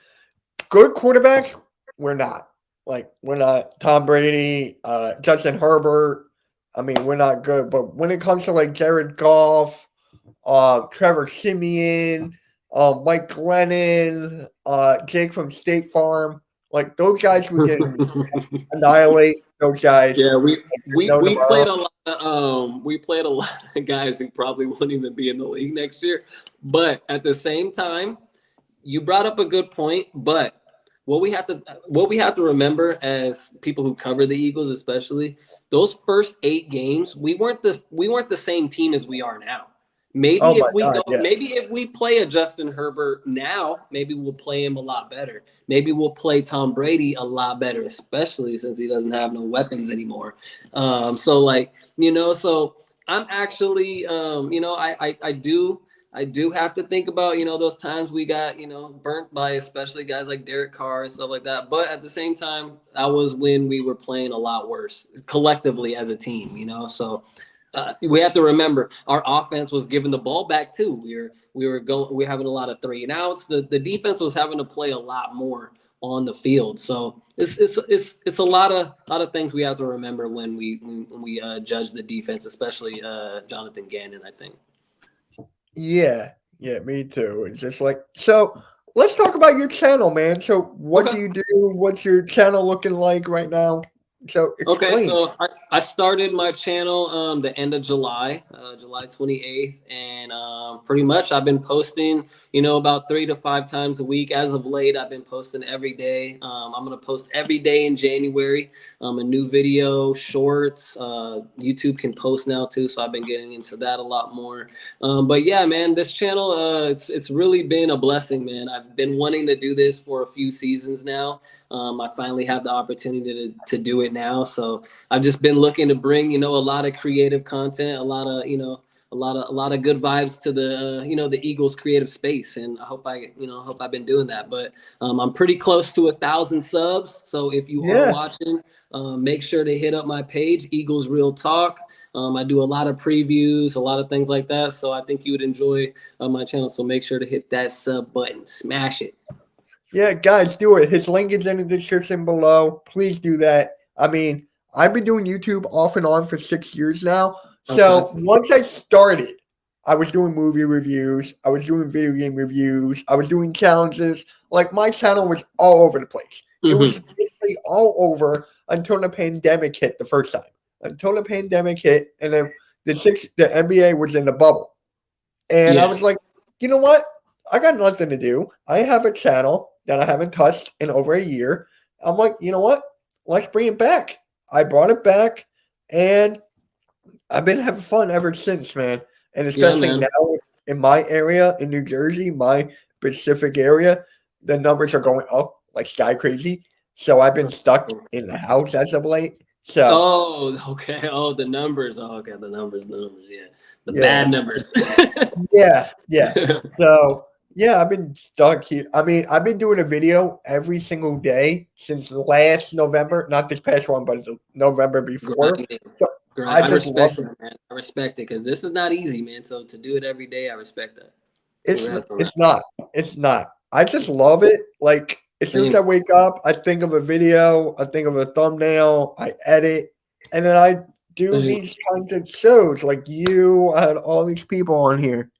good quarterbacks, we're not. Like, we're not Tom Brady, Justin Herbert. I mean, we're not good. But when it comes to, like, Jared Goff, Trevor Siemian, Mike Glennon, Jake from State Farm, like, those guys we can annihilate. Those guys. Yeah, we played tomorrow. a lot of guys who probably won't even be in the league next year. But at the same time, you brought up a good point. But what we have to remember as people who cover the Eagles, especially those first 8 games, we weren't the same team as we are now. Maybe Oh if my we God, go, yeah. maybe if we play a Justin Herbert now, maybe we'll play him a lot better. Maybe we'll play Tom Brady a lot better, especially since he doesn't have no weapons anymore. So like, you know, so I'm actually, you know, I do have to think about, you know, those times we got, you know, burnt by especially guys like Derek Carr and stuff like that. But at the same time, that was when we were playing a lot worse collectively as a team, you know. So we have to remember our offense was giving the ball back too. We were having a lot of 3 and outs. The defense was having to play a lot more on the field. So it's a lot of things we have to remember when we judge the defense, especially Jonathan Gannon, I think. Yeah, me too. It's just like, so let's talk about your channel, man. So what do you do? What's your channel looking like right now? So explain. Okay, so I started my channel the end of July, July 28th, and pretty much I've been posting, you know, about 3 to 5 times a week. As of late, I've been posting every day. I'm gonna post every day in January, a new video, shorts. YouTube can post now too, so I've been getting into that a lot more. But yeah, man, this channel, it's really been a blessing, man. I've been wanting to do this for a few seasons now. I finally have the opportunity to do it now. So I've just been looking to bring, you know, a lot of creative content, a lot of, you know, a lot of good vibes to the, you know, the Eagles creative space. And I hope I've been doing that. But I'm pretty close to 1,000 subs. So if you are watching, make sure to hit up my page, Eagles Real Talk. I do a lot of previews, a lot of things like that. So I think you would enjoy my channel. So make sure to hit that sub button, smash it. Yeah, guys, do it. His link is in the description below. Please do that. I mean, I've been doing YouTube off and on for 6 years now. So once I started, I was doing movie reviews. I was doing video game reviews. I was doing challenges. Like, my channel was all over the place. It was basically all over until the pandemic hit the first time. Until the pandemic hit, and then the NBA was in the bubble. And I was like, you know what? I got nothing to do. I have a channel that I haven't touched in over a year. I'm like, you know what? Let's bring it back. I brought it back, and I've been having fun ever since, man. And especially now in my area, in New Jersey, my specific area, the numbers are going up like sky crazy. So I've been stuck in the house as of late. So the numbers. Oh, okay, the numbers, yeah. The bad numbers. yeah. So Yeah, I've been stuck here. I mean, I've been doing a video every single day since last November, not this past one, but the November before. Grinding. So Grind. I I just love respect it. that, man. I respect it because this is not easy, man. So to do it every day, I respect that. It's Congrats on that. it's not. It's not. I just love it. Like as soon as I Same. wake up, I think of a video, I think of a thumbnail, I edit, and then I do Same. these kinds of shows. Like you, I had all these people on here.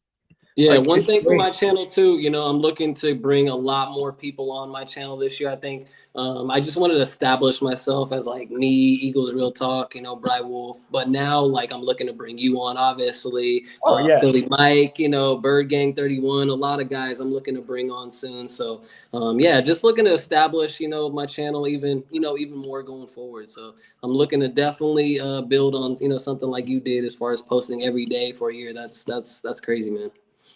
Yeah, Like one it's thing for great. my channel too, I'm looking to bring a lot more people on my channel this year. I think I just wanted to establish myself as like me, Eagles Real Talk, Bry Wolf. But now, like, I'm looking to bring you on, obviously, Oh yeah. Philly Mike, Bird Gang 31, a lot of guys I'm looking to bring on soon. So, yeah, just looking to establish, my channel even more going forward. So I'm looking to definitely build on, something like you did as far as posting every day for a year. That's crazy, man.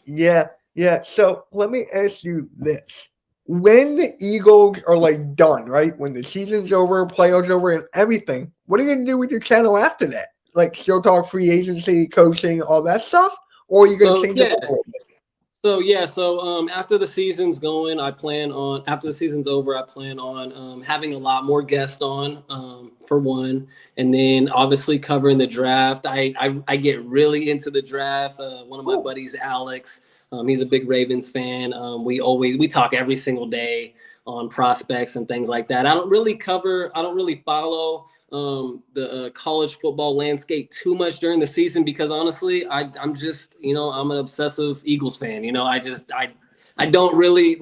Yeah, yeah. So let me ask you this. When the Eagles are like done, right? When the season's over, playoffs over, and everything, what are you gonna do with your channel after that? Like still talk free agency, coaching, all that stuff? Or are you gonna So change it yeah, up a little bit? after the season's going, after the season's over, I plan on having a lot more guests on for one, and then obviously covering the draft. I get really into the draft. One of my Cool. buddies, Alex, he's a big Ravens fan. We talk every single day on prospects and things like that. I don't really follow the college football landscape too much during the season because honestly, I'm just I'm an obsessive Eagles fan. I don't really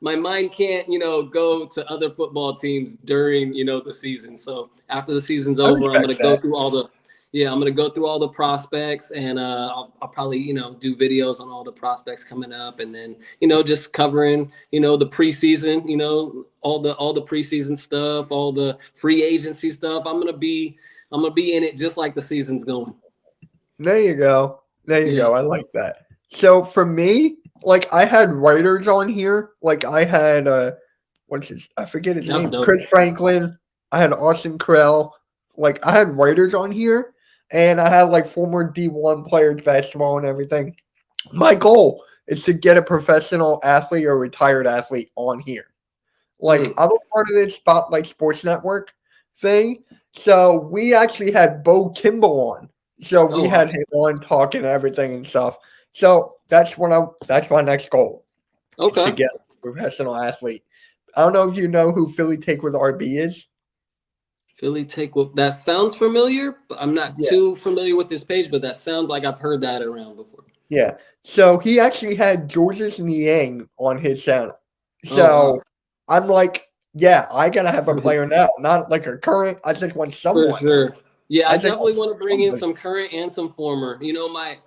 my mind can't go to other football teams during the season. So after the season's I over, I'm respect gonna go that. through all the I'm gonna go through all the prospects and I'll probably do videos on all the prospects coming up and then just covering the preseason, all the preseason stuff, all the free agency stuff. I'm gonna be in it just like the season's going. There you go. There you Yeah, go. I like that. So for me, like I had writers on here. Like I had I forget his that's name, dope. Chris Franklin. I had Austin Krell. Like I had writers on here and I had like former D1 players, basketball and everything. My goal is to get a professional athlete or retired athlete on here. Like Mm. I'm a part of this Spotlight Sports Network thing. So we actually had Bo Kimball on. So we Oh wow. had him on talking everything and stuff. So that's my next goal is to Okay. get a professional athlete. I don't know if you know who Philly Take with RB is. Philly take what that sounds familiar, but I'm not Yeah. too familiar with this page, but that sounds like I've heard that around before. Yeah. So he actually had Georges Niang on his channel. Oh wow. So I'm like, yeah, I gotta have a player now, not like a current. I just want For someone. sure. Yeah, I I just want definitely want to bring in somebody. some current and some former.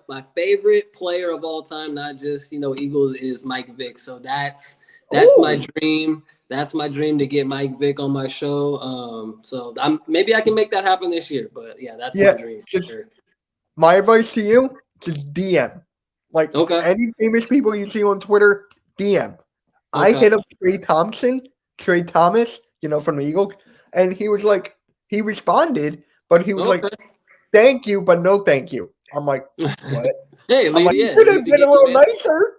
My favorite player of all time, not just Eagles, is Mike Vick. So that's my Oh, dream. That's my dream to get Mike Vick on my show. So maybe I can make that happen this year. But yeah, that's my yeah. dream for Just sure. my advice to you: just DM. Like Okay. any famous people you see on Twitter, DM. I Okay. hit up Trey Thomas, from the Eagles, and he was like, he responded, but he was like, Okay. "Thank you, but no, thank you." I'm like, "What?" Hey, at I'm like, least "You yeah, could at have least he been a get some little answers. nicer,"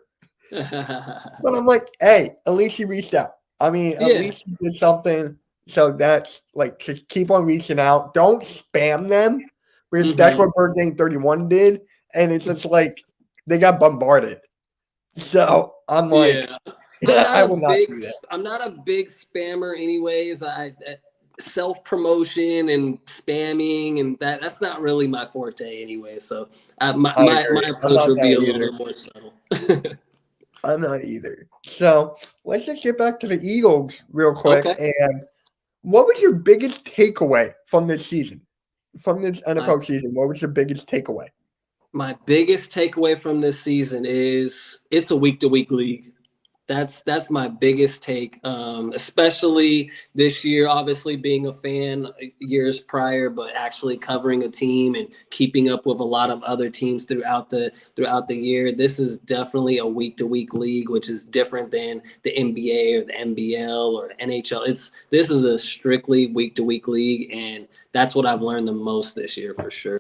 but I'm like, "Hey, at least he reached out. I mean, at Yeah. least he did something." So that's like, just keep on reaching out. Don't spam them because that's Hmm. what Bird Gang 31 did, and it's just like they got bombarded. So I'm like, Yeah. I'm not I a will not big do that. I'm not a big spammer anyways. I self promotion and spamming and that's not really my forte anyway. So my, I my my agree. I'm approach not would be that a little either. bit more subtle. I'm not either. So let's just get back to the Eagles real quick. Okay. And what was your biggest takeaway from this season? From this My NFL season, what was your biggest takeaway? my biggest takeaway from this season is it's a week to week league. That's my biggest take, especially this year. Obviously, being a fan years prior, but actually covering a team and keeping up with a lot of other teams throughout the year. This is definitely a week to week league, which is different than the NBA or the NBL or the NHL. This is a strictly week to week league, and that's what I've learned the most this year for sure.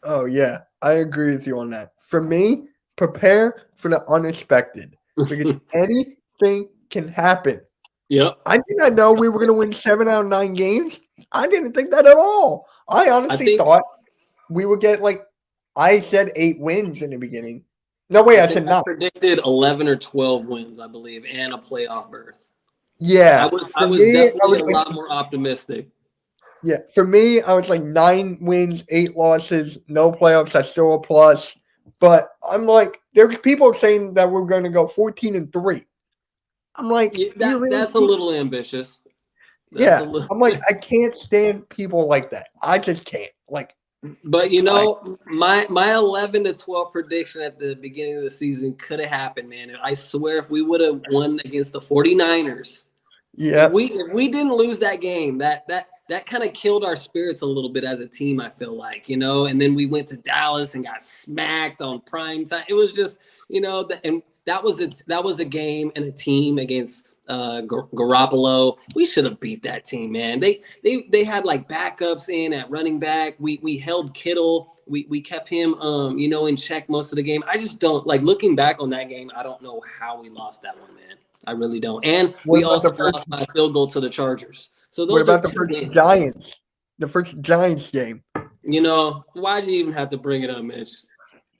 Oh, yeah. I agree with you on that. For me, prepare for the unexpected. because anything can happen. Yep. I did not know we were going to win 7 out of 9 games. I didn't think that at all. I honestly thought we would get I said 8 wins in the beginning. No, wait, I said 9. I predicted 11 or 12 wins, I believe, and a playoff berth. Yeah. I was definitely a lot more optimistic. Yeah, for me, I was 9 wins, 8 losses, no playoffs. That's still a plus. But I'm there's people saying that we're going to go 14-3. I'm that's a little ambitious. I'm I can't stand people like that. I just can't. But my 11 to 12 prediction at the beginning of the season could have happened, man. I swear, if we would have won against the 49ers, if we didn't lose that game, that kind of killed our spirits a little bit as a team, I feel like, and then we went to Dallas and got smacked on prime time. It was just, and that was a game and a team against Garoppolo. We should have beat that team, man. They had backups in at running back. We held Kittle. We kept him in check most of the game. I just don't looking back on that game. I don't know how we lost that one, man. I really don't. And we also lost by a field goal to the Chargers. So those what about the first games. Giants? The first Giants game. Why'd you even have to bring it up, Mitch?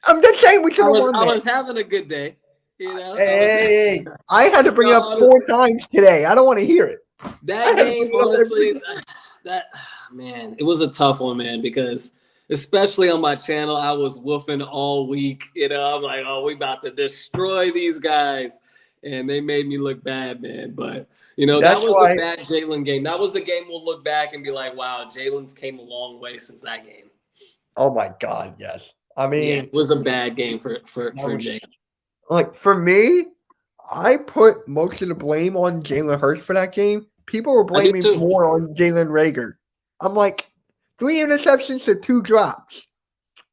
I'm just saying we should have won. I was having a good day. Hey, I had to bring it up 4 times today. I don't want to hear it. That game, honestly, man, it was a tough one, man, because especially on my channel, I was woofing all week. I'm like, oh, we about to destroy these guys. And they made me look bad, man. But, that was a bad Jalen game. That was the game we'll look back and be like, wow, Jalen's came a long way since that game. Oh, my God, yes. I mean, it was a bad game for Jalen. For me, I put most of the blame on Jalen Hurts for that game. People were blaming more on Jalen Reagor. I'm 3 interceptions to 2 drops.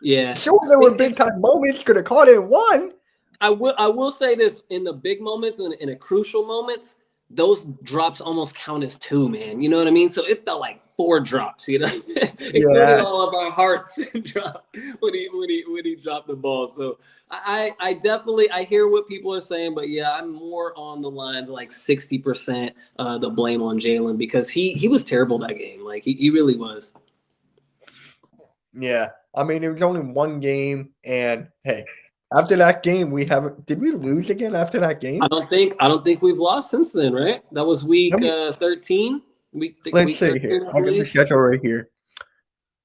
Yeah. Sure, there were big time moments. Could have caught it in 1. I will say this, in the big moments and in the crucial moments, those drops almost count as 2, man. You know what I mean? So it felt like 4 drops, including all of our hearts dropped when he dropped the ball. So I definitely hear what people are saying, but yeah, I'm more on the lines 60% the blame on Jalen, because he was terrible that game. He really was. Yeah, I mean, it was only 1 game, and hey, after that game, did we lose again after that game? I don't think we've lost since then, right? That was week 13. Let's see here. I'll get the schedule right here.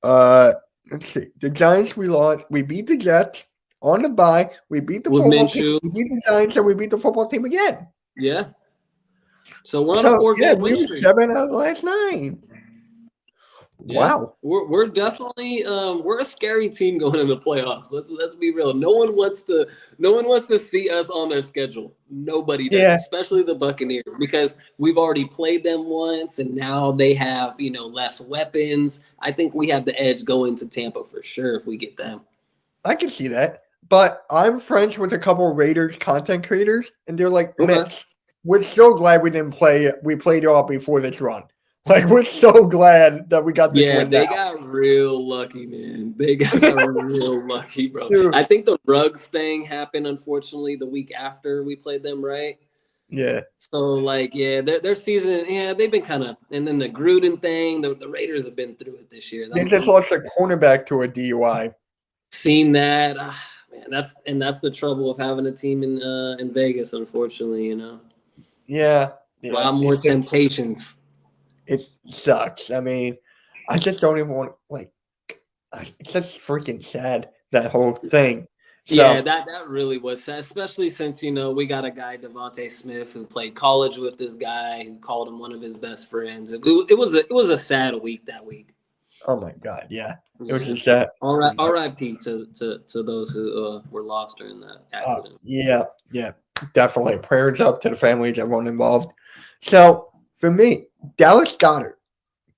Let's see. The Giants we lost. We beat the Jets on the bye. We beat the football team. We beat the Giants, and we beat the football team again. Yeah. So we're on a 4-game win streak. 7 out of the last 9. Yeah. Wow. We're definitely we're a scary team going into the playoffs. Let's be real. No one wants to see us on their schedule. Nobody does, especially the Buccaneers, because we've already played them once and now they have, less weapons. I think we have the edge going to Tampa for sure if we get them. I can see that. But I'm friends with a couple of Raiders content creators, and they're like, Mitch, we're so glad we didn't play. We played you all before this run. We're so glad that we got this win. Yeah, they got real lucky, man. They got real lucky, bro. Dude. I think the Ruggs thing happened, unfortunately, the week after we played them, right? Yeah. So, their season, they've been kind of – and then the Gruden thing, the Raiders have been through it this year. They just lost a cornerback to a DUI. Seen that. Man, that's the trouble of having a team in Vegas, unfortunately, Yeah. A lot more temptations. It sucks. I mean, I just don't even want it's just freaking sad, that whole thing. So, yeah, that really was sad, especially since, we got a guy, Devontae Smith, who played college with this guy, who called him one of his best friends. It was a sad week that week. Oh my God, yeah. It was just sad. R.I.P. to those who were lost during that accident. Yeah, definitely. Prayers up to the families, everyone involved. So, for me, Dallas Goedert,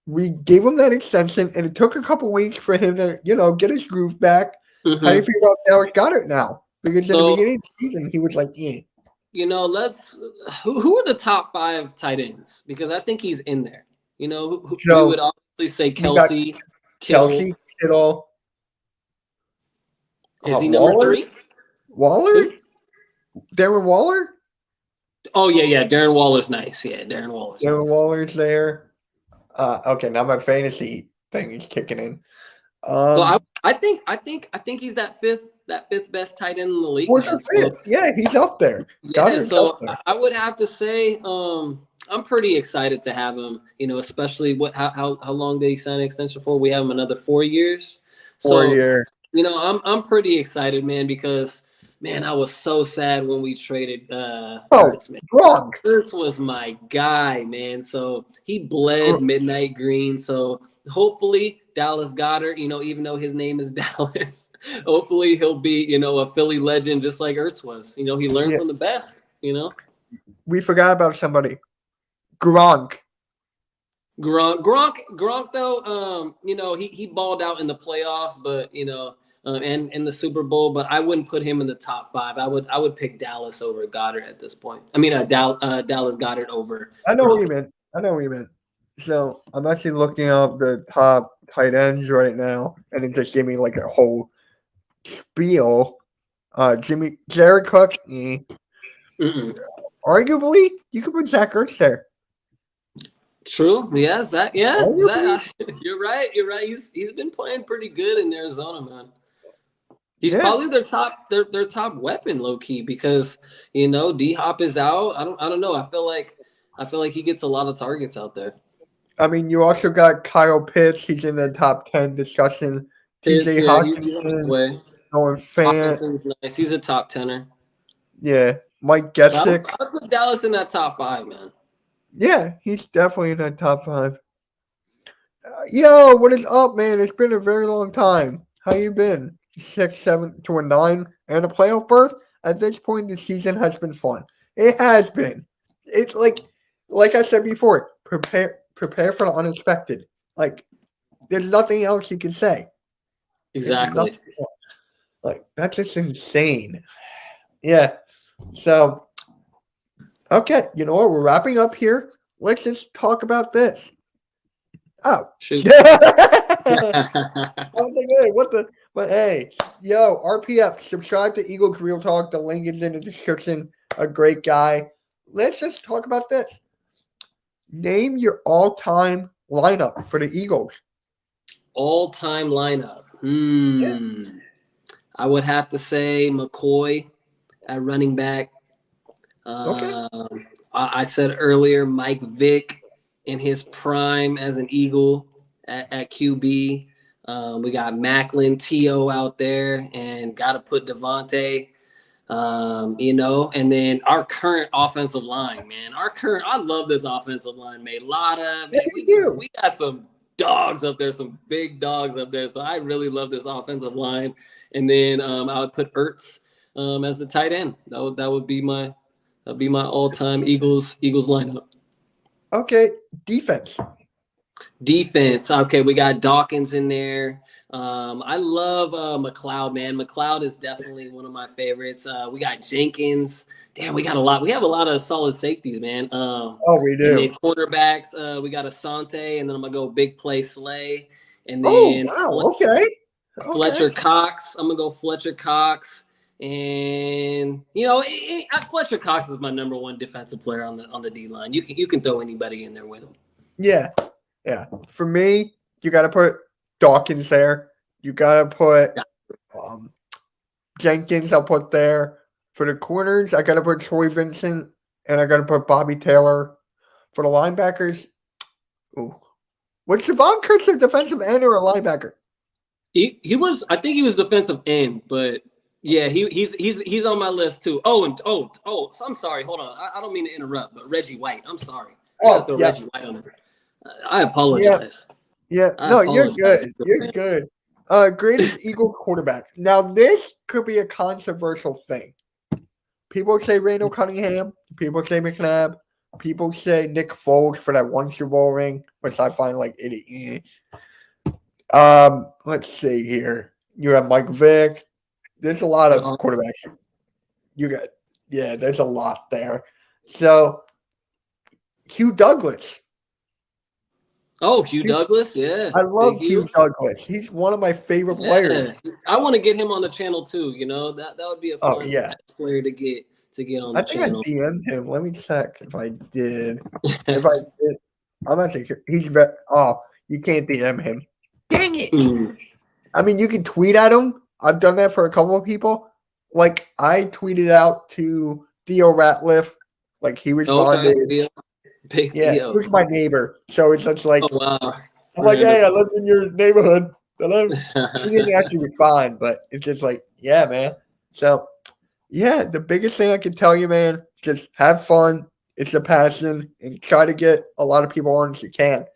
we gave him that extension, and it took a couple weeks for him to, get his groove back. Mm-hmm. How do you feel about Dallas Goedert now? Because in the beginning of the season, he was who are the top 5 tight ends? Because I think he's in there. We would obviously say Kelsey, Kittle. Is he number 3? Waller? Darren Waller? Oh yeah. Darren Waller's nice. Yeah, Darren Waller's Darren nice. Waller's there. Okay, now my fantasy thing is kicking in. So Um, I think he's that fifth best tight end in the league, fourth or man. So fifth? Yeah, he's up there. yeah, Goddard's up so there. I would have to say I'm pretty excited to have him. Especially how long did he sign an extension for? We have him another 4 years. So 4 year. I'm pretty excited, man, because man, I was so sad when we traded Oh, Ertz, man. Gronk. Ertz was my guy, man. So he bled midnight green. So hopefully Dallas Goedert, even though his name is Dallas, hopefully he'll be, a Philly legend just like Ertz was. He learned Yeah, from the best. we forgot about somebody. Gronk. Gronk though, he balled out in the playoffs, but and in the Super Bowl, but I wouldn't put him in the top 5. I would pick Dallas over Goddard at this point. I mean, Dallas Goddard over I know what Gronk. you meant. I know what you meant. So I'm actually looking up the top tight ends right now, and it just gave me like a whole spiel. Jared Cook, arguably, you could put Zach Ertz there. True. Yeah, Zach. Yeah, Arguably, Zach. You're right. He's been playing pretty good in Arizona, man. He's yeah. probably their top weapon, low key, because D Hop is out. I don't know. I feel like he gets a lot of targets out there. I mean, you also got Kyle Pitts. He's in the top 10 discussion. TJ He's on his Hawkinson, way. Nolan Fant. Hawkinson's nice. He's a top tenner. Yeah, Mike But Gesick. I put Dallas in that top 5, man. Yeah, he's definitely in that top 5. Yo, what is up, man? It's been a very long time. How you been? 6, 7 to a 9 and a playoff berth. At this point, the season has been fun. It has been. It's like I said before. Prepare for the unexpected. Like, there's nothing else you can say. Exactly. Like, that's just insane. Yeah. So, okay, you know what? We're wrapping up here. Let's just talk about this. Oh. Shoot. But hey, yo, RPF, subscribe to Eagles Real Talk. The link is in the description. A great guy. Let's just talk about this. Name your all-time lineup for the Eagles. All-time lineup. Yeah. I would have to say McCoy at running back. Okay. I said earlier Mike Vick in his prime as an Eagle at QB. We got Macklin, T.O. out there, and got to put Devontae. And then our current offensive line, man. I love this offensive line, man. Lotta, man, we got some dogs up there, some big dogs up there. So I really love this offensive line. And then I would put Ertz as the tight end. That would be my all-time Eagles lineup. Okay, defense. Okay, we got Dawkins in there. I love McLeod, man. McLeod is definitely one of my favorites. We got Jenkins. Damn, we got a lot. We have a lot of solid safeties, man. We do. And then quarterbacks, we got Asante, and then I'm gonna go big play Slay, and then okay. Fletcher Cox. I'm gonna go Fletcher Cox, and Fletcher Cox is my number one defensive player on the D line. You can throw anybody in there with him. Yeah. For me, you got to put Dawkins there. You got to put Jenkins. I'll put there. For the corners, I got to put Troy Vincent, and I got to put Bobby Taylor. For the linebackers, was Javon Curse a defensive end or a linebacker? He was. I think he was defensive end, but yeah, he's on my list too. So I'm sorry. Hold on. I don't mean to interrupt, but Reggie White. I'm sorry. Reggie White on there. I apologize. Yeah. No, you're good. You're good. Greatest Eagle quarterback. Now, this could be a controversial thing. People say Randall Cunningham. People say McNabb. People say Nick Foles for that one Super Bowl ring, which I find like idiot. Let's see here. You have Mike Vick. There's a lot of quarterbacks. There's a lot there. So, Hugh Douglas. Oh, Hugh Douglas, yeah. I love Hugh Douglas. He's one of my favorite players. I want to get him on the channel too. That would be a fun player to get. to get on I the think I channel. DM'd him. Let me check if I did. If I did, I'm not sure. He's very. Oh, you can't DM him. Dang it! Mm. I mean, you can tweet at him. I've done that for a couple of people. Like I tweeted out to Theo Ratliff. Like he Okay, responded. big Yeah, Theo. who's my neighbor? So it's just like Oh wow. I'm like, Random. hey, I lived in your neighborhood. Hello. He didn't actually respond, but it's just like, yeah, man. So, yeah, the biggest thing I can tell you, man, just have fun. It's a passion, and try to get a lot of people on if you can.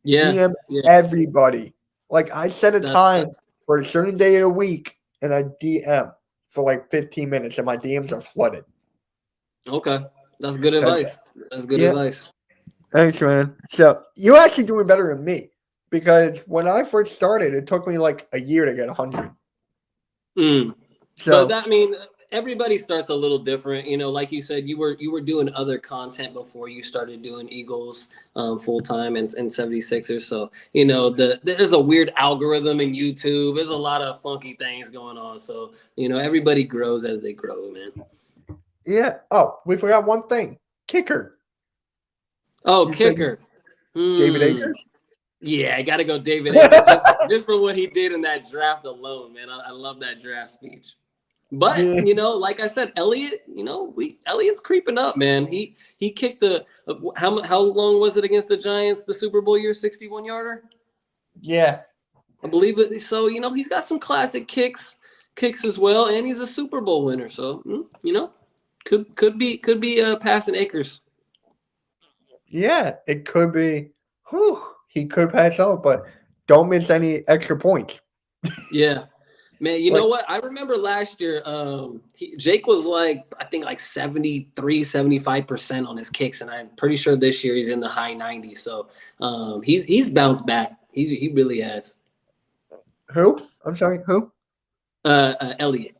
Yeah, DM yeah. everybody. Like I set a That's time for a certain day of the week, and I DM for like 15 minutes, and my DMs are flooded. okay. That's good advice. That's good Yeah, advice. thanks, man. So you're actually doing better than me because when I first started, it took me like a year to get 100. Mm. But So that, I mean, everybody starts a little different. You know, like you said, you were doing other content before you started doing Eagles full time and 76ers. So, you know, there's a weird algorithm in YouTube. There's a lot of funky things going on. So, you know, everybody grows as they grow, man. yeah. Oh, we forgot one thing. Kicker. Oh, You said kicker. David Akers? Yeah, I got to go David Akers just for what he did in that draft alone, man. I love that draft speech. But Yeah. you know, like I said, Elliott, you know, Elliott's creeping up, man. He kicked how long was it against the Giants the Super Bowl year 61-yarder? Yeah. I believe it. So you know, he's got some classic kicks as well, and he's a Super Bowl winner. So you know, could be passing Akers. Yeah. It could be. Whew, he could pass out, but don't miss any extra points. Yeah. Man, you Like, know what? I remember last year, Jake was like, I think like 73, 75% on his kicks. And I'm pretty sure this year he's in the high 90s. So he's bounced back. He really has. who? I'm sorry, who? Elliott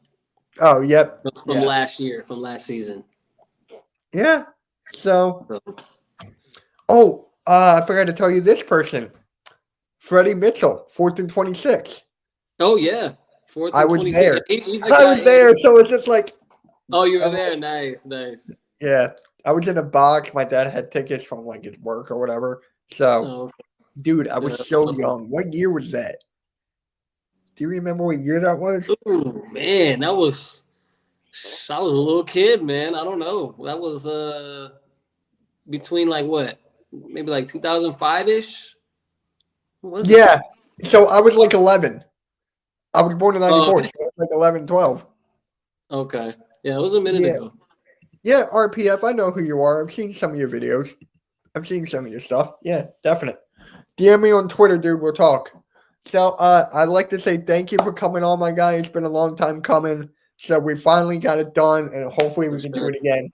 Oh, yep. from Yeah. last season. Yeah. So, So, I forgot to tell you this person. Freddie Mitchell, 4th and 26. oh, yeah. 4th I and was 26. there. He's a I guy. was there, so it's just like, Oh, you were I'm there. like, Nice, nice. yeah. I was in a box. My dad had tickets from like his work or whatever. So, Oh, dude, I was yeah. so young. What year was that? Do you remember what year that was? Ooh, man, I was a little kid, man. I don't know. That was between like what? Maybe like 2005-ish? What was it? Yeah. So I was like 11. I was born in Oh, 94, so I was like 11, 12. okay. Yeah, it was a minute Yeah. ago. Yeah, RPF, I know who you are. I've seen some of your videos. I've seen some of your stuff. Yeah, definite. DM me on Twitter, dude. We'll talk. So I'd like to say thank you for coming on, my guy. It's been a long time coming. So we finally got it done, and hopefully we can do it again.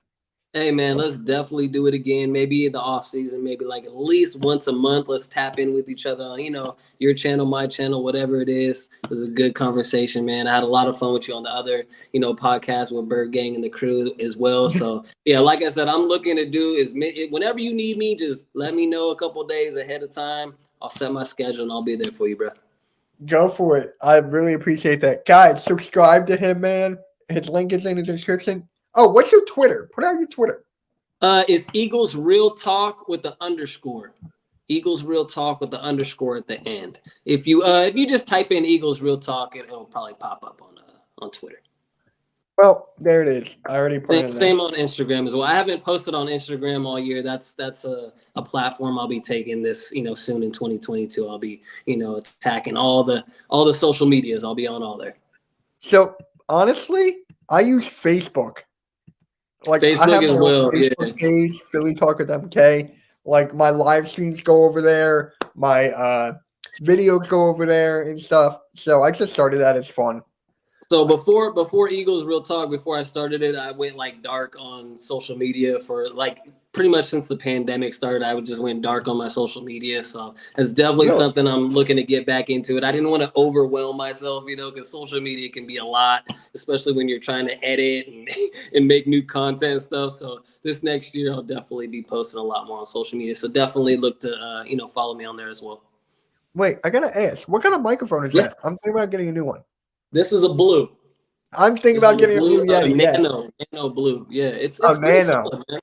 Hey man, let's definitely do it again. Maybe in the off season, maybe like at least once a month. Let's tap in with each other on, you know, your channel, my channel, whatever it is. It was a good conversation, man. I had a lot of fun with you on the other, you know, podcast with Bird Gang and the crew as well. So yeah, like I said, I'm looking to do is whenever you need me, just let me know a couple days ahead of time. I'll set my schedule and I'll be there for you, bro. Go for it. I really appreciate that. Guys, subscribe to him, man. His link is in the description. Oh, what's your Twitter? Put out your Twitter. It's Eagles Real Talk with the underscore. Eagles Real Talk with the underscore at the end. If you just type in Eagles Real Talk, it'll probably pop up on Twitter. Well, there it is. I already put it in Same on Instagram as well. I haven't posted on Instagram all year. That's a platform I'll be taking this, you know, soon in 2022. I'll be, you know, attacking all the social medias. I'll be on all there. So honestly, I use Facebook. Like Facebook I have as my well. own Facebook page, Philly Talk with MK. Like my live streams go over there, my videos go over there and stuff. So I just started that as fun. So before Eagles Real Talk, before I started it, I went like dark on social media for like pretty much since the pandemic started. I just went dark on my social media. So it's definitely something I'm looking to get back into it. I didn't want to overwhelm myself, you know, because social media can be a lot, especially when you're trying to edit and make new content and stuff. So this next year, I'll definitely be posting a lot more on social media. So definitely look to you know, follow me on there as well. Wait, I gotta ask, what kind of microphone is that? I'm thinking about getting a new one. This is a blue. I'm thinking This about is the getting a blue Yeti. Yeah. nano blue. Yeah, it's Oh, pretty nano. solid, man.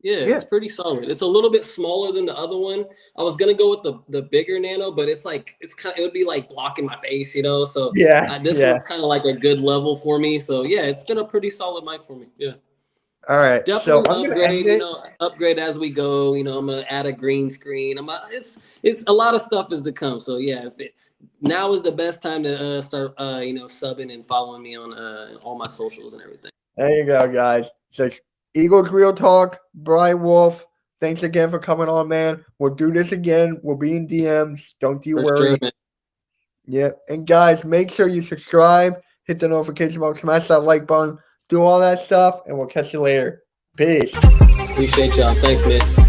Yeah, Yeah. it's pretty solid. It's a little bit smaller than the other one. I was gonna go with the bigger nano, but it's like it would be like blocking my face, you know. So Yeah. this Yeah. one's kind of like a good level for me. So yeah, it's been a pretty solid mic for me. Yeah. All right. So Definitely I'm gonna end upgrade, it. upgrade as we go. I'm gonna add a green screen. It's a lot of stuff is to come. So yeah, now is the best time to start subbing and following me on all my socials and everything. There you go, guys. So Eagles Real Talk, Brian Wolf. Thanks again for coming on, man. We'll do this again. We'll be in DMs. Don't you worry. Sure, man. Yeah. And guys, make sure you subscribe, hit the notification bell, smash that like button, do all that stuff, and we'll catch you later. Peace. Appreciate y'all. Thanks, man.